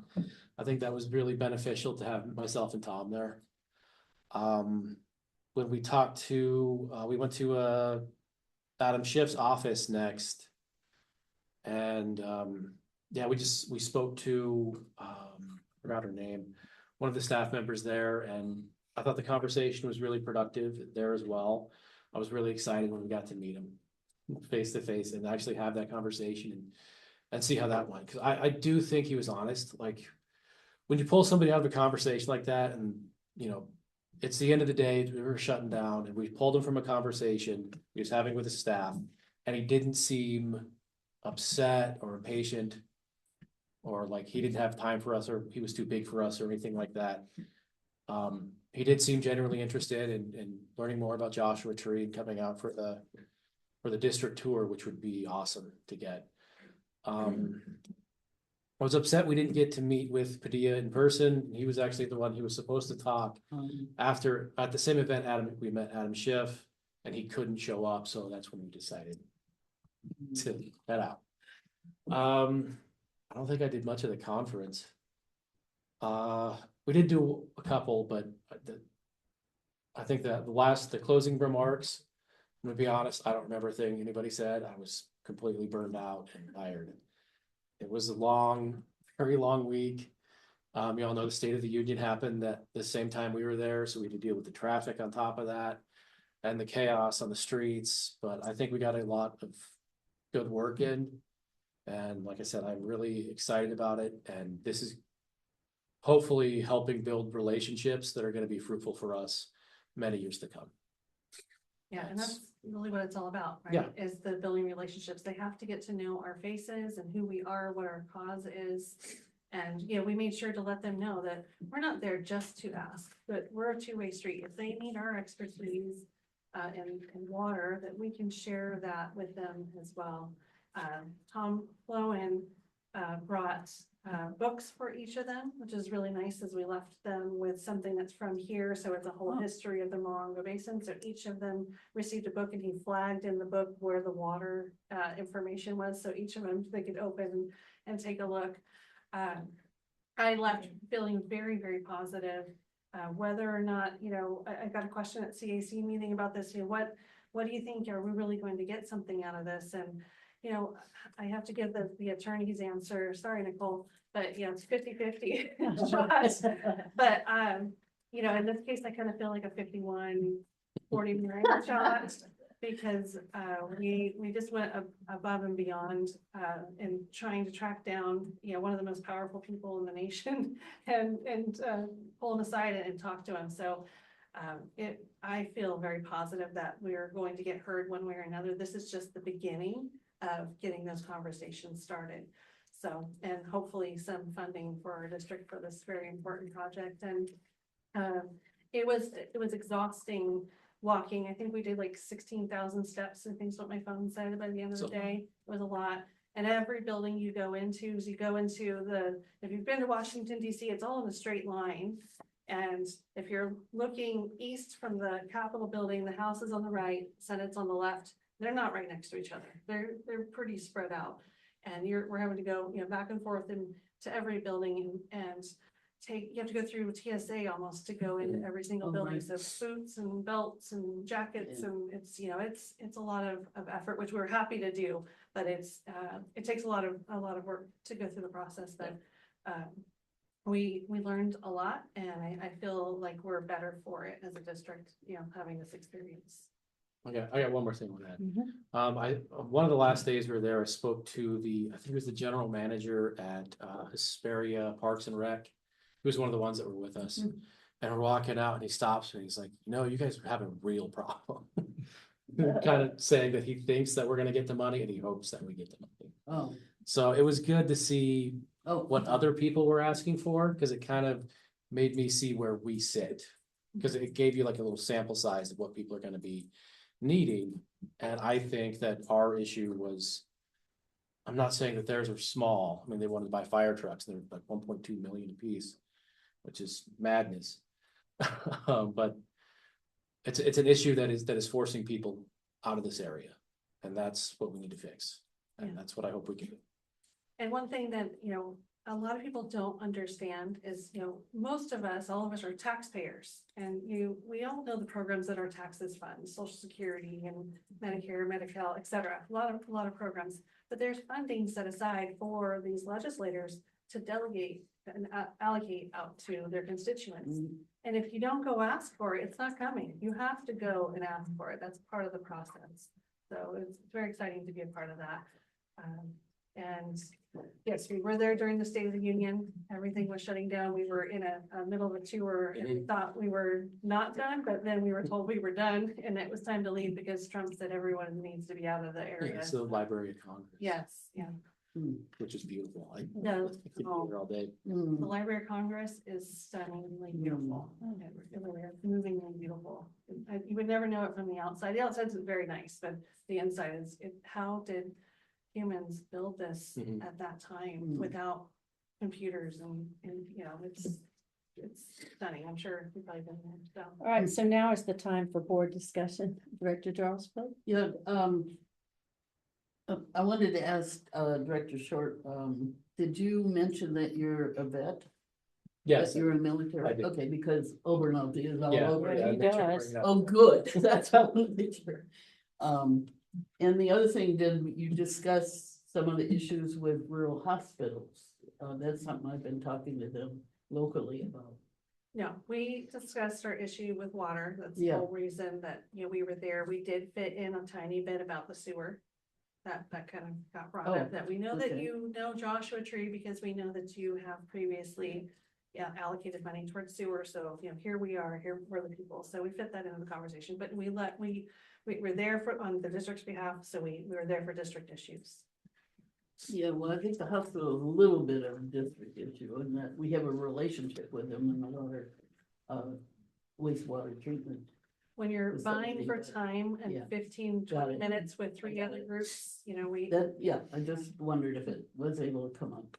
S9: I think that was really beneficial to have myself and Tom there. When we we went to Adam Schiff's office next, and we spoke to forgot her name, one of the staff members there, and I thought the conversation was really productive there as well. I was really excited when we got to meet him face to face and actually have that conversation and see how that went, because I do think he was honest. Like, when you pull somebody out of a conversation like that, and it's the end of the day, we were shutting down, and we pulled him from a conversation he was having with his staff, and he didn't seem upset or impatient. or like he didn't have time for us, or he was too big for us, or anything like that. He did seem genuinely interested in learning more about Joshua Tree and coming out for the district tour, which would be awesome to get. I was upset we didn't get to meet with Padilla in person. He was actually the one he was supposed to talk after, at the same event, we met Adam Schiff, and he couldn't show up, so that's when we decided to head out. I don't think I did much of the conference. We did do a couple, but I think that the closing remarks, I'm gonna be honest, I don't remember a thing anybody said. I was completely burned out and tired. It was a long, very long week. You all know the State of the Union happened at the same time we were there, so we had to deal with the traffic on top of that and the chaos on the streets, but I think we got a lot of good work in. And like I said, I'm really excited about it, and this is hopefully helping build relationships that are gonna be fruitful for us many years to come.
S6: Yeah, and that's really what it's all about, right?
S9: Yeah.
S6: Is the building relationships. They have to get to know our faces and who we are, what our cause is. And, you know, we made sure to let them know that we're not there just to ask, but we're a two-way street. If they need our expertise in water, that we can share that with them as well. Tom Flowen brought books for each of them, which is really nice, as we left them with something that's from here. So it's a whole history of the Morongo Basin. So each of them received a book, and he flagged in the book where the water information was. So each of them they could open and take a look. I left feeling very, very positive. Whether or not, you know, I got a question at CAC meeting about this. You know, what do you think? Are we really going to get something out of this? And you know, I have to give the attorney's answer. Sorry, Nicole, but you know, it's 50-50 shots. But you know, in this case, I kind of feel like a 51-49 shot, because we just went above and beyond in trying to track down, you know, one of the most powerful people in the nation and pull him aside and talk to him. So I feel very positive that we're going to get heard one way or another. This is just the beginning of getting those conversations started. So, and hopefully some funding for our district for this very important project. And it was exhausting walking. I think we did like 16,000 steps, I think is what my phone said by the end of the day. It was a lot. And every building you go into, if you've been to Washington, DC, it's all in a straight line. And if you're looking east from the Capitol building, the house is on the right, Senate's on the left. They're not right next to each other. They're pretty spread out. And we're having to go, you know, back and forth to every building and you have to go through TSA almost to go into every single building. So boots and belts and jackets, and it's, you know, it's a lot of effort, which we're happy to do, but it takes a lot of work to go through the process. But we learned a lot, and I feel like we're better for it as a district, you know, having this experience.
S9: Okay, I got one more thing on that. One of the last days we were there, I spoke to I think it was the general manager at Hesperia Parks and Rec. He was one of the ones that were with us. And we're walking out, and he stops me. He's like, "No, you guys have a real problem." Kind of saying that he thinks that we're gonna get the money, and he hopes that we get the money.
S3: Oh,
S9: So it was good to see what other people were asking for, because it kind of made me see where we sit. Because it gave you like a little sample size of what people are gonna be needing. And I think that our issue was, I'm not saying that theirs are small. I mean, they wanted to buy fire trucks, and they're like 1.2 million a piece, which is madness. But it's an issue that is forcing people out of this area, and that's what we need to fix. And that's what I hope we can do.
S6: And one thing that, you know, a lot of people don't understand is, you know, most of us, all of us are taxpayers, and we all know the programs that our taxes fund, Social Security and Medicare, Medi-Cal, et cetera. A lot of programs, but there's funding set aside for these legislators to delegate and allocate out to their constituents. And if you don't go ask for it, it's not coming. You have to go and ask for it. That's part of the process. So it's very exciting to be a part of that. And yes, we were there during the State of the Union. Everything was shutting down. We were in a middle of a tour, and we thought we were not done, but then we were told we were done, and it was time to leave because Trump said everyone needs to be out of the area.
S9: It's the Library of Congress.
S6: Yes, yeah.
S9: which is beautiful. I
S6: No,
S9: could be
S6: oh.
S9: here all day.
S3: Mm,
S6: The Library of Congress is stunningly beautiful. Everywhere, movingly beautiful. You would never know it from the outside. The outside is very nice, but the inside is, how did humans build this
S9: Mhm.
S6: at that time
S3: Mm.
S6: without computers and, you know, it's stunning. I'm sure you've probably been there, so.
S1: All right, so now is the time for board discussion. Director Jarlsberg?
S3: Yeah, I wanted to ask, Director Short, did you mention that you're a vet?
S9: Yes.
S3: That you're in military?
S9: I did.
S3: Okay, because Obernolte is all
S9: Yeah,
S3: over.
S1: yeah,
S3: it.
S1: he
S9: make sure to
S1: does.
S9: bring it up.
S3: Oh, good, that's how I want to make sure. And the other thing, did you discuss some of the issues with rural hospitals? That's something I've been talking to them locally about.
S6: No, we discussed our issue with water. That's the
S3: Yeah.
S6: whole reason that, you know, we were there. We did fit in a tiny bit about the sewer. That kind of got brought
S3: Oh,
S6: up, that we know that
S3: okay.
S6: you know Joshua Tree because we know that you have previously allocated money towards sewer. So, you know, here we are, here we're the people. So we fit that into the conversation, but we're there for, on the district's behalf. So we were there for district issues.
S3: Yeah, well, I think the hospital is a little bit of a district issue, and that we have a relationship with them in the water, wastewater treatment.
S6: When you're
S3: Facility,
S6: vying for
S3: but-
S6: time and
S3: yeah.
S6: 15,
S3: Got
S6: 20
S3: it.
S6: minutes with 3 other groups, you know,
S3: Yeah, I just wondered if it was able to come up.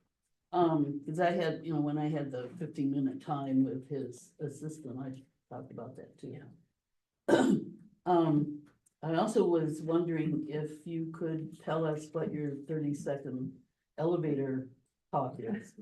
S3: Cause I had, you know, when I had the 15-minute time with his assistant, I talked about that too. I also was wondering if you could tell us what your 30-second elevator talk is.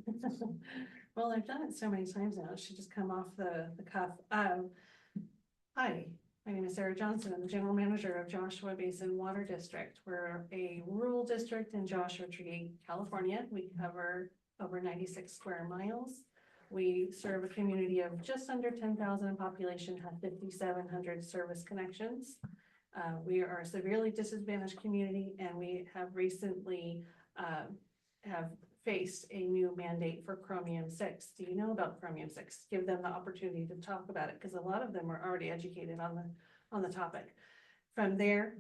S6: Well, I've done it so many times now, it should just come off the cuff. Hi, my name is Sarah Johnson. I'm the general manager of Joshua Basin Water District. We're a rural district in Joshua Tree, California. We cover over 96 square miles. We serve a community of just under 10,000 in population, have 5,700 service connections. We are a severely disadvantaged community, and we have recently have faced a new mandate for Chromium-6. Do you know about Chromium-6? Give them the opportunity to talk about it, because a lot of them are already educated on the topic. From there,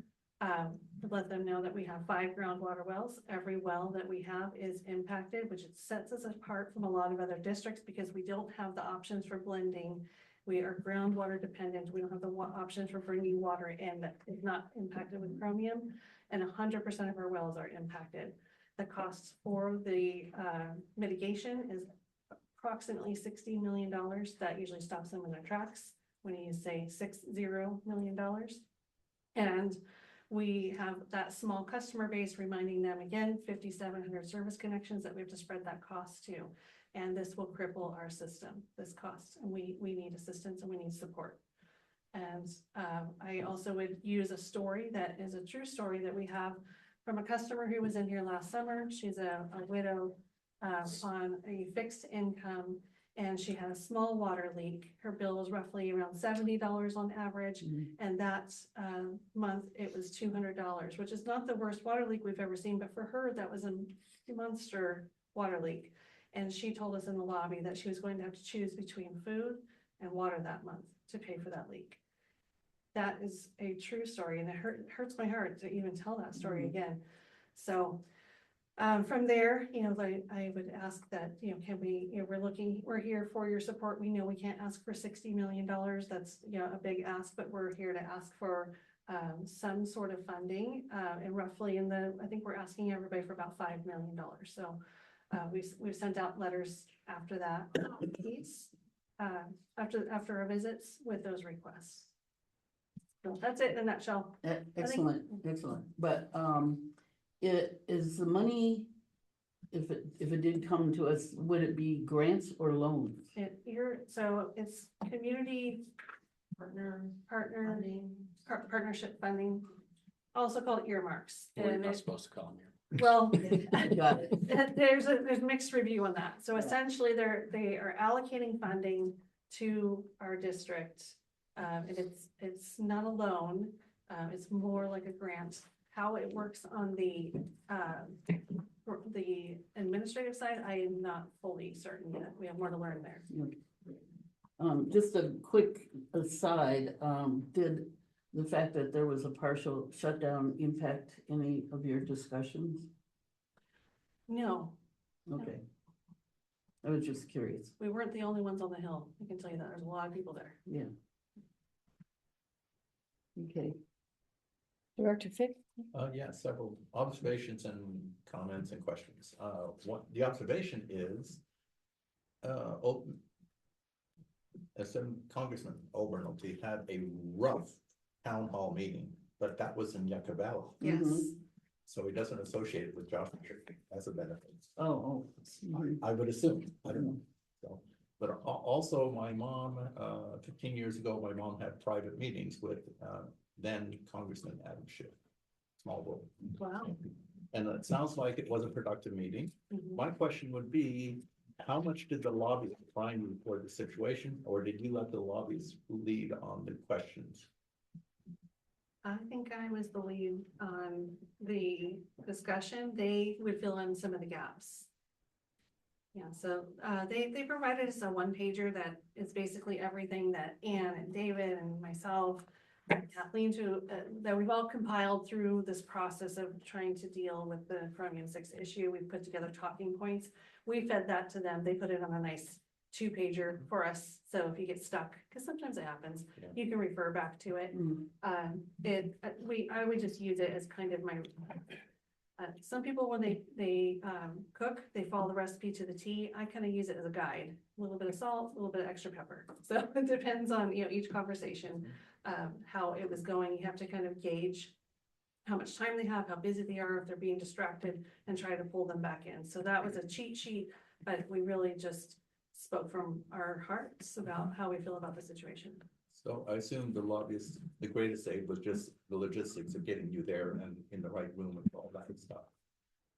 S6: let them know that we have 5 groundwater wells. Every well that we have is impacted, which it sets us apart from a lot of other districts because we don't have the options for blending. We are groundwater dependent. We don't have the options for bringing water in that is not impacted with chromium, and 100% of our wells are impacted. The costs for the mitigation is approximately $60 million. That usually stops them in their tracks when you say $60 million. And we have that small customer base, reminding them again, 5,700 service connections that we have to spread that cost to. And this will cripple our system, this cost, and we need assistance and we need support. And I also would use a story that is a true story that we have from a customer who was in here last summer. She's a widow on a fixed income, and she had a small water leak. Her bill was roughly around $70 on average. And that month it was $200, which is not the worst water leak we've ever seen, but for her, that was a monster water leak. And she told us in the lobby that she was going to have to choose between food and water that month to pay for that leak. That is a true story, and it hurts my heart to even tell that story again. So from there, you know, I would ask that, you know, can we, you know, we're here for your support. We know we can't ask for $60 million. That's, you know, a big ask, but we're here to ask for some sort of funding, and roughly I think we're asking everybody for about $5 million. So we've sent out letters after that piece, after our visits with those requests. So that's it in a nutshell.
S3: Excellent, excellent. But it is the money, if it did come to us, would it be grants or loans?
S6: So it's community partnership funding, also called earmarks.
S9: We're
S6: And
S9: not supposed to call them here.
S6: well,
S3: Got it.
S6: there's mixed review on that. So essentially they are allocating funding to our district. And it's not a loan, it's more like a grant. How it works on the administrative side, I am not fully certain yet. We have more to learn there.
S3: Just a quick aside, did the fact that there was a partial shutdown impact any of your discussions?
S6: No,
S3: Okay. I was just curious,
S6: we weren't the only ones on the hill. I can tell you that. There's a lot of people there.
S3: yeah. Okay,
S1: Director Fick?
S8: Yeah, several observations and comments and questions. The observation is, as some Congressman Obernolte had a rough town hall meeting, but that was in Yucca Valley.
S6: Yes.
S3: Mhm.
S8: So he doesn't associate it with Joshua Tree as a benefit.
S3: oh.
S8: I would assume, I don't know. So, but also my mom, 15 years ago, my mom had private meetings with, then Congressman Adam Schiff. Small world.
S6: Wow.
S8: And it sounds like it was a productive meeting.
S6: Mhm.
S8: My question would be, how much did the lobbyists find you for the situation, or did you let the lobbyists lead on the questions?
S6: I think I was the lead on the discussion. They would fill in some of the gaps. Yeah, so they provided us a one pager that is basically everything that Ann and David and myself, and Kathleen that we've all compiled through this process of trying to deal with the Chromium 6 issue. We've put together talking points. We fed that to them. They put it on a nice 2-pager for us. So if you get stuck, because sometimes it happens,
S8: Yeah.
S6: you can refer back to it.
S3: Mm.
S6: I would just use it as kind of my, some people, when they cook, they follow the recipe to the T. I kind of use it as a guide, a little bit of salt, a little bit of extra pepper. So it depends on, each conversation, how it was going. You have to kind of gauge how much time they have, how busy they are, if they're being distracted, and try to pull them back in. So that was a cheat sheet, but we really just spoke from our hearts about how we feel about the situation.
S8: So I assume the lobbyists, the greatest aid was just the logistics of getting you there and in the right room and all that good stuff.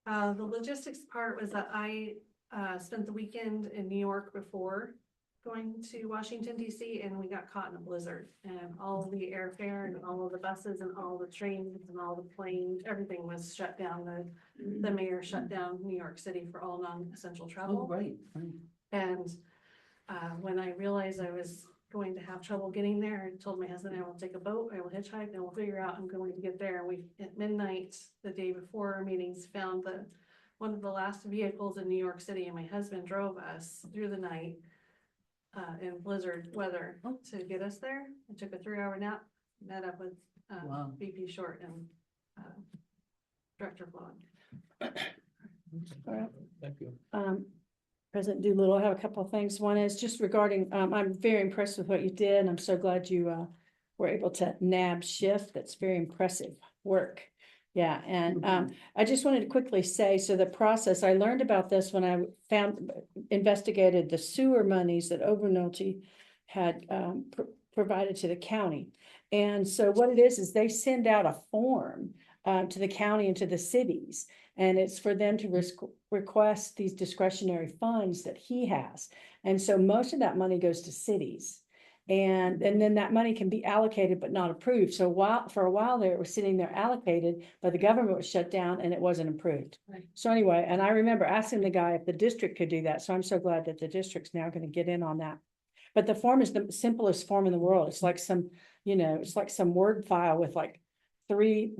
S6: The logistics part was that I spent the weekend in New York before going to Washington DC, and we got caught in a blizzard, and all the airfare and all of the buses and all the trains and all the planes, everything was shut down. The mayor shut down New York City for all non-essential
S3: Oh,
S6: travel.
S3: right.
S6: And when I realized I was going to have trouble getting there, I told my husband, I will take a boat, I will hitchhike, and we'll figure out I'm going to get there. And we, at midnight, the day before our meetings, found one of the last vehicles in New York City, and my husband drove us through the night in blizzard weather to get us there. I took a 3-hour nap, met up with
S3: Wow.
S6: VP Short and Director Vaughn.
S1: All right.
S8: Thank you.
S1: President Doolittle, I have a couple of things. One is just regarding, I'm very impressed with what you did, and I'm so glad you were able to nab Schiff. That's very impressive work. Yeah, and I just wanted to quickly say, so the process, I learned about this when I investigated the sewer monies that Obernolte had provided to the county. And so what it is they send out a form to the county and to the cities, and it's for them to request these discretionary funds that he has. And so most of that money goes to cities. And then that money can be allocated but not approved. So for a while there, it was sitting there allocated, but the government was shut down and it wasn't approved.
S6: Right.
S1: So anyway, and I remember asking the guy if the district could do that. So I'm so glad that the district's now going to get in on that. But the form is the simplest form in the world. It's like some, it's like some Word file with like three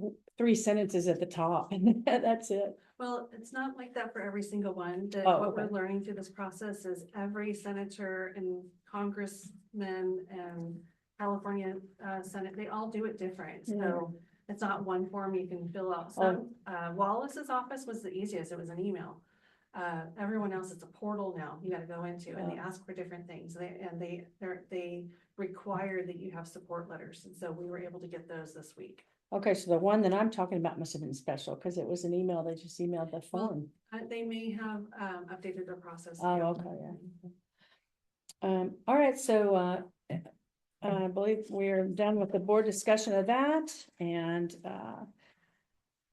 S1: sentences at the top, and that's it.
S6: Well, it's not like that for every single one.
S1: Oh,
S6: What we're
S1: okay.
S6: learning through this process is every senator and congressman and California Senate, they all do it different. So it's not one form you can fill out. Some Wallace's office was the easiest. It was an email. Everyone else, it's a portal now you got to go into, and they ask for different things. They require that you have support letters. And so we were able to get those this week.
S1: Okay, so the one that I'm talking about must have been special because it was an email. They just emailed the form.
S6: They may have updated their process.
S1: Oh, okay, yeah. All right, so I believe we're done with the board discussion of that, and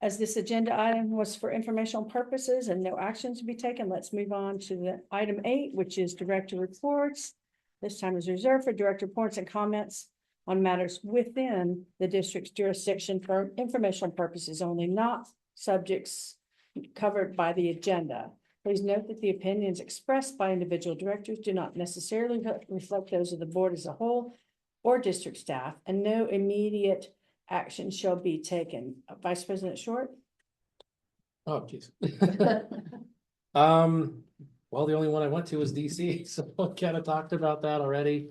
S1: as this agenda item was for informational purposes and no action to be taken, let's move on to the item 8, which is director reports. This time is reserved for director reports and comments on matters within the district's jurisdiction for informational purposes only, not subjects covered by the agenda. Please note that the opinions expressed by individual directors do not necessarily reflect those of the board as a whole or district staff, and no immediate action shall be taken. Vice President Short?
S9: Oh, geez. Well, the only one I went to was DC, so I kind of talked about that already.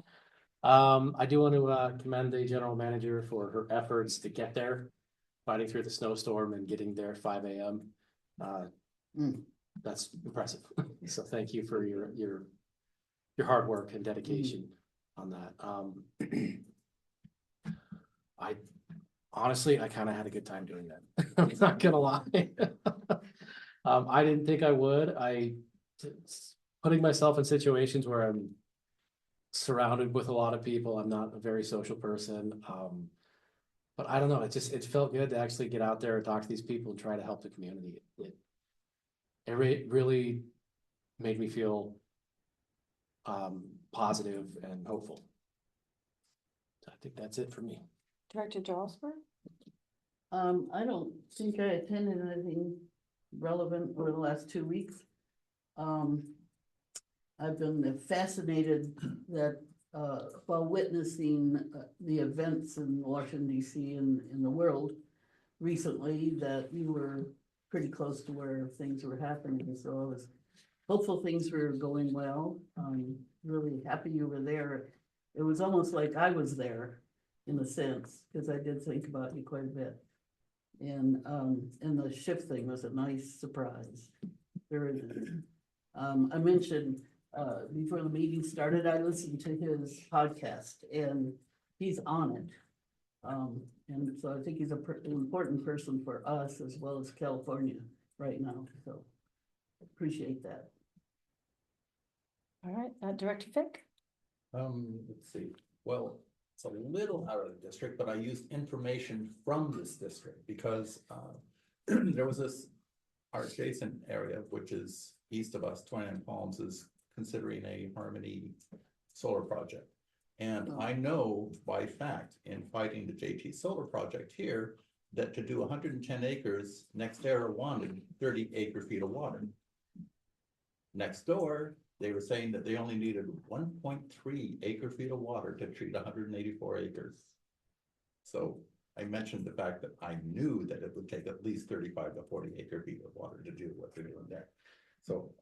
S9: I do want to commend the general manager for her efforts to get there, fighting through the snowstorm and getting there at 5 a.m. That's impressive. So thank you for your hard work and dedication on that. I honestly, I kind of had a good time doing that. I'm not gonna lie. I didn't think I would. Putting myself in situations where I'm surrounded with a lot of people. I'm not a very social person. But I don't know, it felt good to actually get out there and talk to these people and try to help the community. It really made me feel positive and hopeful. So I think that's it for me.
S1: Director Josper?
S3: I don't think I attended anything relevant over the last 2 weeks. I've been fascinated that, while witnessing the events in Washington DC and in the world recently, that you were pretty close to where things were happening. So I was hopeful things were going well. Really happy you were there. It was almost like I was there in a sense, because I did think about you quite a bit. And the shift thing was a nice surprise. Very nice. I mentioned before the meeting started, I listened to his podcast and he's on it. And so I think he's an important person for us as well as California right now. So appreciate that.
S1: All right, Director Fick?
S8: Let's see, well, it's a little out of the district, but I used information from this district because there was this, our adjacent area, which is east of us, 29 Palms, is considering a Harmony solar project. And I know by fact, in fighting the JT solar project here, that to do 110 acres, NextEra wanted 30 acre feet of water. Next door, they were saying that they only needed 1.3 acre feet of water to treat 184 acres. So I mentioned the fact that I knew that it would take at least 35 to 40 acre feet of water to do what they're doing there. So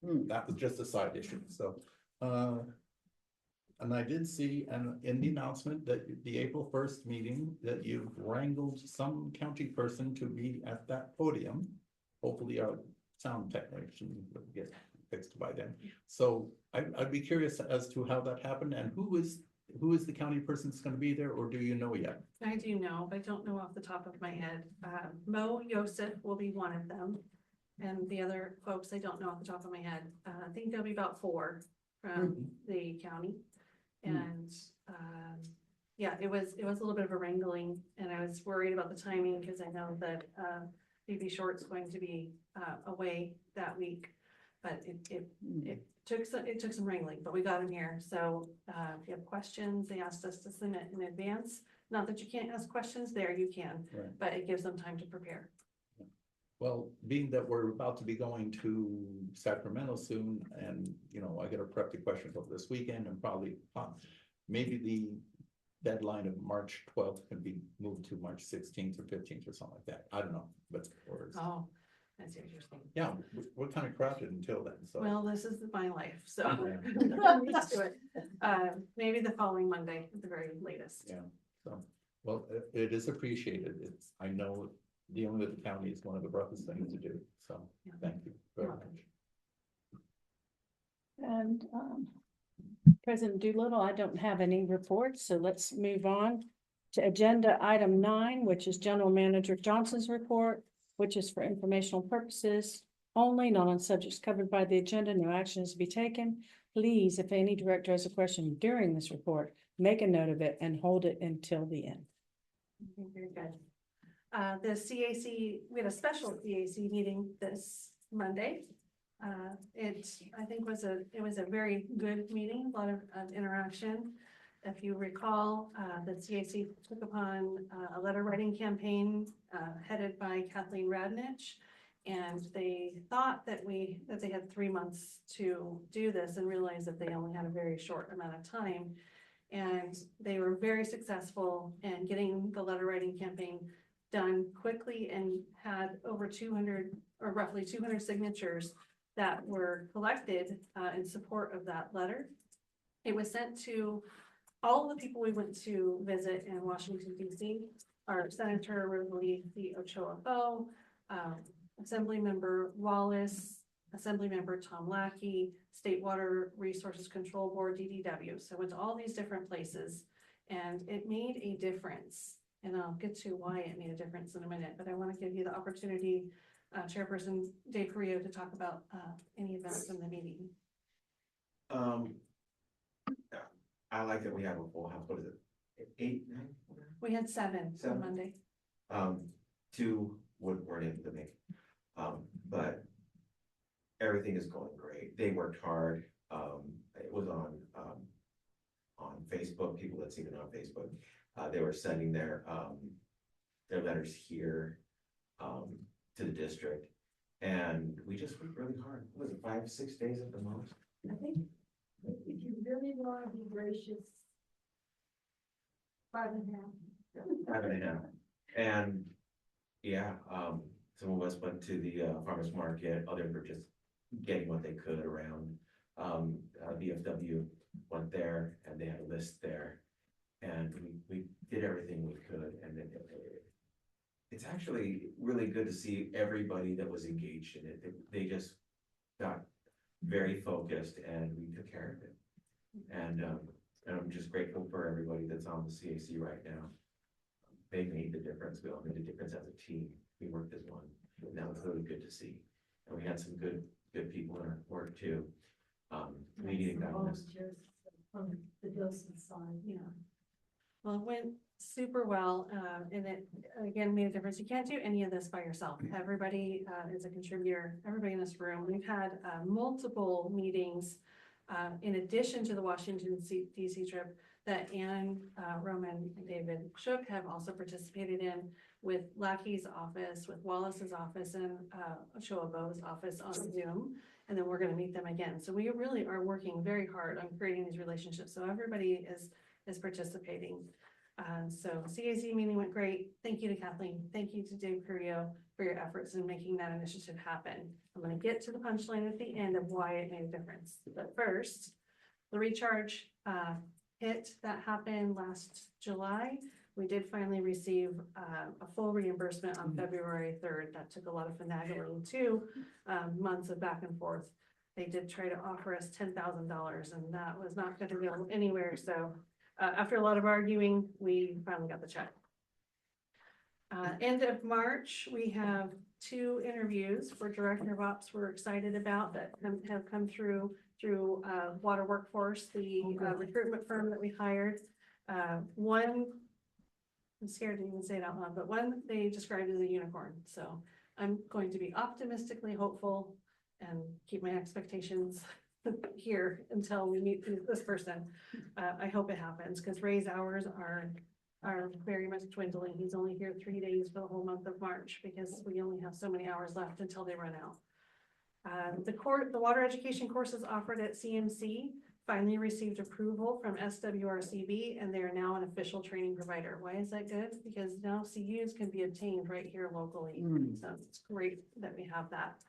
S8: that was just a side issue. So and I did see in the announcement that the April 1st meeting that you've wrangled some county person to be at that podium. Hopefully our sound technician will get fixed by then. So I'd be curious as to how that happened and who is the county person that's going to be there, or do you know yet?
S6: I do know, but I don't know off the top of my head. Mo Yosef will be one of them. And the other folks, I don't know off the top of my head. I think there'll be about 4 from the county. And yeah, it was a little bit of a wrangling, and I was worried about the timing because I know that BB Short's going to be away that week. But it took some wrangling, but we got him here. So if you have questions, they asked us to submit in advance. Not that you can't ask questions there, you can,
S8: Right.
S6: but it gives them time to prepare.
S8: Well, being that we're about to be going to Sacramento soon, and I gotta prep the questions over this weekend, and probably maybe the deadline of March 12th can be moved to March 16th or 15th or something like that. I don't know, but
S6: Oh, I see what you're saying.
S8: yeah, we're kind of crowded until then. So
S6: Well, this is my life, so
S8: Yeah.
S6: I'm used to it. Maybe the following Monday at the very latest.
S8: yeah, so well, it is appreciated. I know dealing with the county is one of the roughest things to do. So
S6: Yeah.
S8: thank you very
S6: You're
S8: much.
S1: And President Doolittle, I don't have any reports, so let's move on to agenda item 9, which is General Manager Johnson's report, which is for informational purposes only, not on subjects covered by the agenda. No action is to be taken. Please, if any director has a question during this report, make a note of it and hold it until the end.
S6: Okay, very good. The CAC, we had a special CAC meeting this Monday. I think it was a very good meeting, a lot of interaction. If you recall, the CAC took upon a letter writing campaign headed by Kathleen Radnich. And they thought that they had 3 months to do this and realized that they only had a very short amount of time. And they were very successful in getting the letter writing campaign done quickly and had over 200 or roughly 200 signatures that were collected in support of that letter. It was sent to all of the people we went to visit in Washington DC, our Senator Rosalie the Ochoa Bo, Assemblymember Wallace, Assemblymember Tom Lackey, State Water Resources Control Board, DDW. So went to all these different places and it made a difference. And I'll get to why it made a difference in a minute, but I want to give you the opportunity, Chairperson Dave Carrillo, to talk about any events in the meeting.
S11: I like that we have a full house. What is it? 8, 9?
S6: We had 7
S11: 7?
S6: on Monday.
S11: 2 weren't able to make. But everything is going great. They worked hard. It was on Facebook. People that seen it on Facebook, they were sending their letters here to the district, and we just worked really hard. What was it, 5, 6 days at the most?
S2: I think if you really want to be gracious, 5.5.
S11: 5.5. And yeah, some of us went to the farmer's market, others were just getting what they could around. VFW went there and they had a list there. And we did everything we could, and it's actually really good to see everybody that was engaged in it. They just got very focused and we took care of it. And I'm just grateful for everybody that's on the CAC right now. They made the difference. We all made a difference as a team. We worked as one. And that was really good to see. And we had some good people in our work too. Meeting governors.
S2: On the Dawson side.
S6: Yeah. Well, it went super well, and it again made a difference. You can't do any of this by yourself. Everybody is a contributor, everybody in this room. We've had multiple meetings in addition to the Washington DC trip that Ann Roman and David Shook have also participated in, with Lackey's office, with Wallace's office, and Ochoa Bo's office on Zoom. And then we're going to meet them again. So we really are working very hard on creating these relationships. So everybody is participating. So CAC meeting went great. Thank you to Kathleen. Thank you to Dave Carrillo for your efforts in making that initiative happen. I'm going to get to the punchline at the end of why it made a difference. But first, the recharge hit that happened last July. We did finally receive a full reimbursement on February 3rd. That took a lot of finagling, 2 months of back and forth. They did try to offer us $10,000 and that was not going to go anywhere. So after a lot of arguing, we finally got the check. End of March, we have 2 interviews for Director of Ops we're excited about that have come through Water Workforce, the recruitment firm that we hired. One, I'm scared to even say it out loud, but one they described as a unicorn. So I'm going to be optimistically hopeful and keep my expectations here until we meet this person. I hope it happens because Ray's hours are very much dwindling. He's only here 3 days for the whole month of March because we only have so many hours left until they run out. The water education courses offered at CMC finally received approval from SWRCB, and they are now an official training provider. Why is that good? Because now CUs can be obtained right here locally. So it's great that we have that.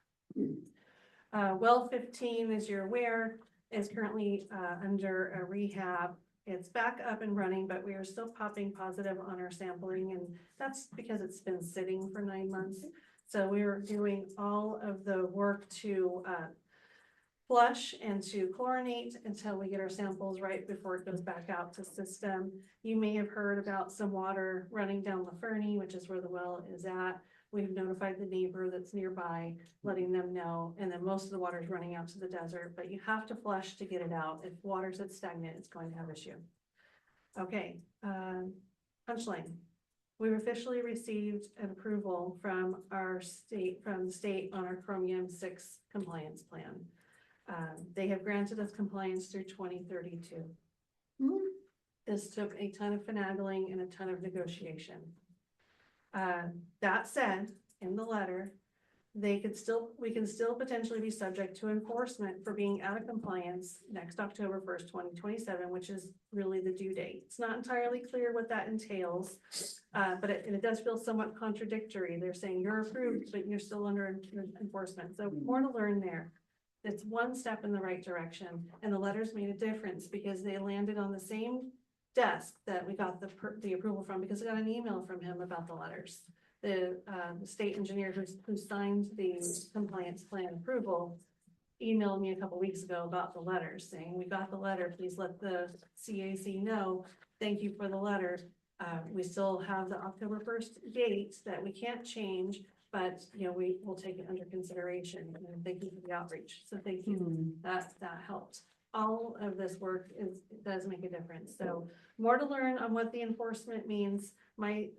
S6: Well 15, as you're aware, is currently under a rehab. It's back up and running, but we are still popping positive on our sampling, and that's because it's been sitting for 9 months. So we are doing all of the work to flush and to chlorinate until we get our samples right before it goes back out to system. You may have heard about some water running down LaFernie, which is where the well is at. We've notified the neighbor that's nearby, letting them know, and then most of the water is running out to the desert, but you have to flush to get it out. If water's at stagnant, it's going to have issue. Okay, punchline. We've officially received an approval from the state on our Chromium 6 compliance plan. They have granted us compliance through 2032. This took a ton of finagling and a ton of negotiation. That said, in the letter, we can still potentially be subject to enforcement for being out of compliance next October 1st, 2027, which is really the due date. It's not entirely clear what that entails, but it does feel somewhat contradictory. They're saying you're approved, but you're still under enforcement. So more to learn there. It's one step in the right direction, and the letters made a difference because they landed on the same desk that we got the approval from, because I got an email from him about the letters. The state engineer who signed the compliance plan approval emailed me a couple weeks ago about the letters, saying, we got the letter, please let the CAC know. Thank you for the letter. We still have the October 1st date that we can't change, but you know, we will take it under consideration, and thank you for the outreach. So thank you, that helped. All of this work does make a difference. So more to learn on what the enforcement means. I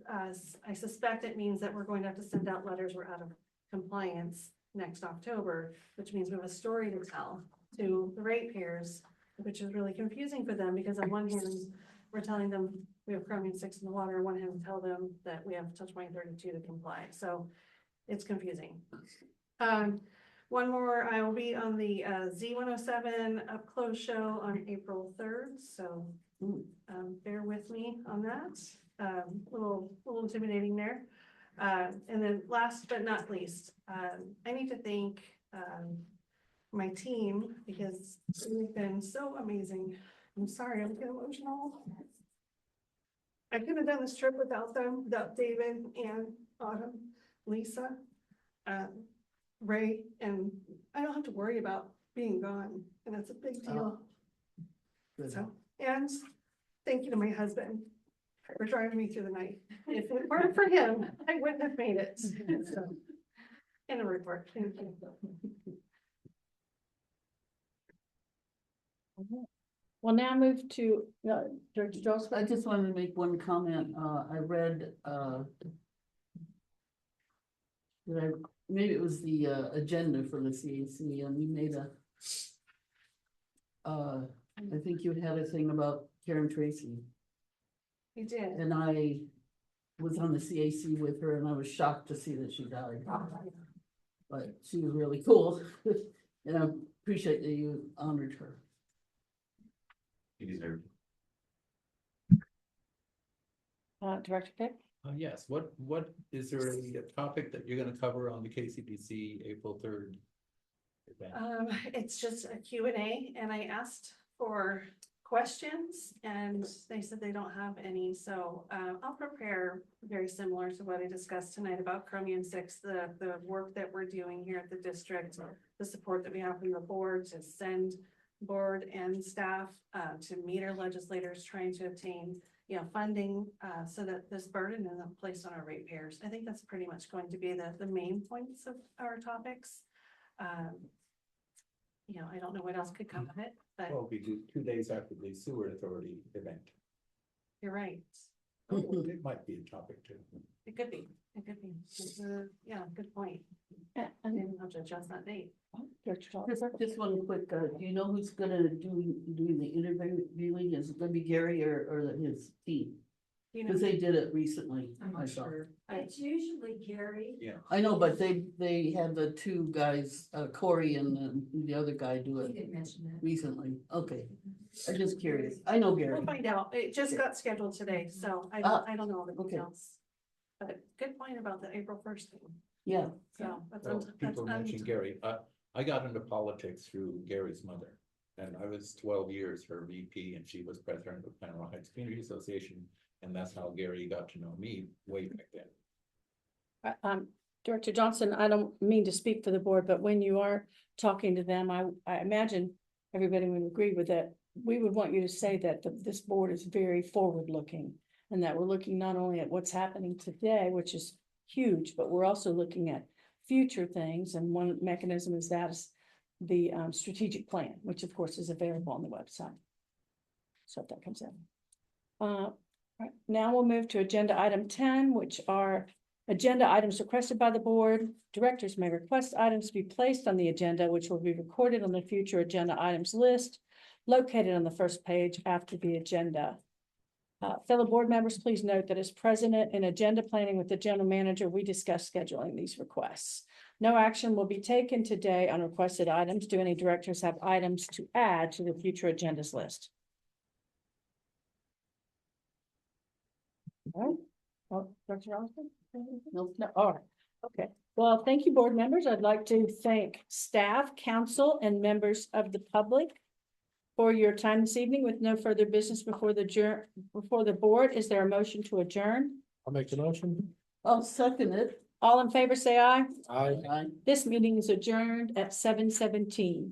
S6: suspect it means that we're going to have to send out letters we're out of compliance next October, which means we have a story to tell to the ratepayers, which is really confusing for them, because on one hand, we're telling them we have chromium 6 in the water, on one hand, we tell them that we have touch point 32 to comply. So it's confusing. One more, I will be on the Z107 Up Close show on April 3rd, so bear with me on that. Little intimidating there. And then last but not least, I need to thank my team, because they've been so amazing. I'm sorry, I'm getting emotional. I couldn't have done this trip without them, without David and Autumn, Lisa, Ray, and I don't have to worry about being gone, and that's a big deal. So, and thank you to my husband for driving me through the night. If it weren't for him, I wouldn't have made it. So, in a report, thank you.
S1: We'll now move to Director Joseph.
S3: I just wanted to make one comment. I read, maybe it was the agenda for the CAC, and you made I think you had a thing about Karen Tracy,
S6: You did.
S3: and I was on the CAC with her, and I was shocked to see that she died. But she was really cool, and I appreciate that you honored her.
S11: You deserve
S1: Director Pick.
S4: Yes, what is there a topic that you're gonna cover on the KCBC April 3rd event?
S6: It's just a Q&A, and I asked for questions, and they said they don't have any, so I'll prepare very similar to what I discussed tonight about Chromium 6, the work that we're doing here at the district, the support that we have from the board to send board and staff to meet our legislators trying to obtain funding so that this burden isn't placed on our ratepayers. I think that's pretty much going to be the main points of our topics. I don't know what else could come of it, but
S4: Well, we do 2 days after the sewer authority event.
S6: you're right.
S4: It might be a topic too.
S6: It could be. Good point.
S1: And
S6: Maybe I'll have to adjust that date.
S1: Director Joseph.
S3: Just one quick, do you know who's gonna do the interviewing? Is it gonna be Gary or his team? Because they did it recently. I saw.
S2: It's usually Gary.
S8: Yeah.
S3: I know, but they had the two guys, Corey and the other guy do
S2: He
S3: it
S2: didn't mention that.
S3: recently. Okay, I'm just curious. I know Gary.
S6: We'll find out. It just got scheduled today, so I don't know all the
S3: okay.
S6: details. But good point about the April 1st thing.
S3: Yeah.
S6: So that's,
S4: Well,
S6: that's
S4: people mention Gary. I got into politics through Gary's mother. And I was 12 years her VP, and she was president of Panama Heights Community Association. And that's how Gary got to know me way back then.
S1: Director Johnson, I don't mean to speak for the board, but when you are talking to them, I imagine everybody would agree with that. We would want you to say that this board is very forward-looking, and that we're looking not only at what's happening today, which is huge, but we're also looking at future things. And one mechanism is the strategic plan, which of course is available on the website. So if that comes in. Right, now we'll move to agenda item 10, which are agenda items requested by the board. Directors may request items to be placed on the agenda, which will be recorded on the future agenda items list located on the first page after the agenda. Fellow board members, please note that as president in agenda planning with the general manager, we discussed scheduling these requests. No action will be taken today on requested items. Do any directors have items to add to the future agendas list? All right. Oh, Dr. Johnson? No, all right, okay. Well, thank you, board members. I'd like to thank staff, council, and members of the public for your time this evening. With no further business before the board. Is there a motion to adjourn?
S9: I'll make the motion.
S3: I'll second it.
S1: All in favor, say aye.
S9: Aye.
S1: This meeting is adjourned at 7:17.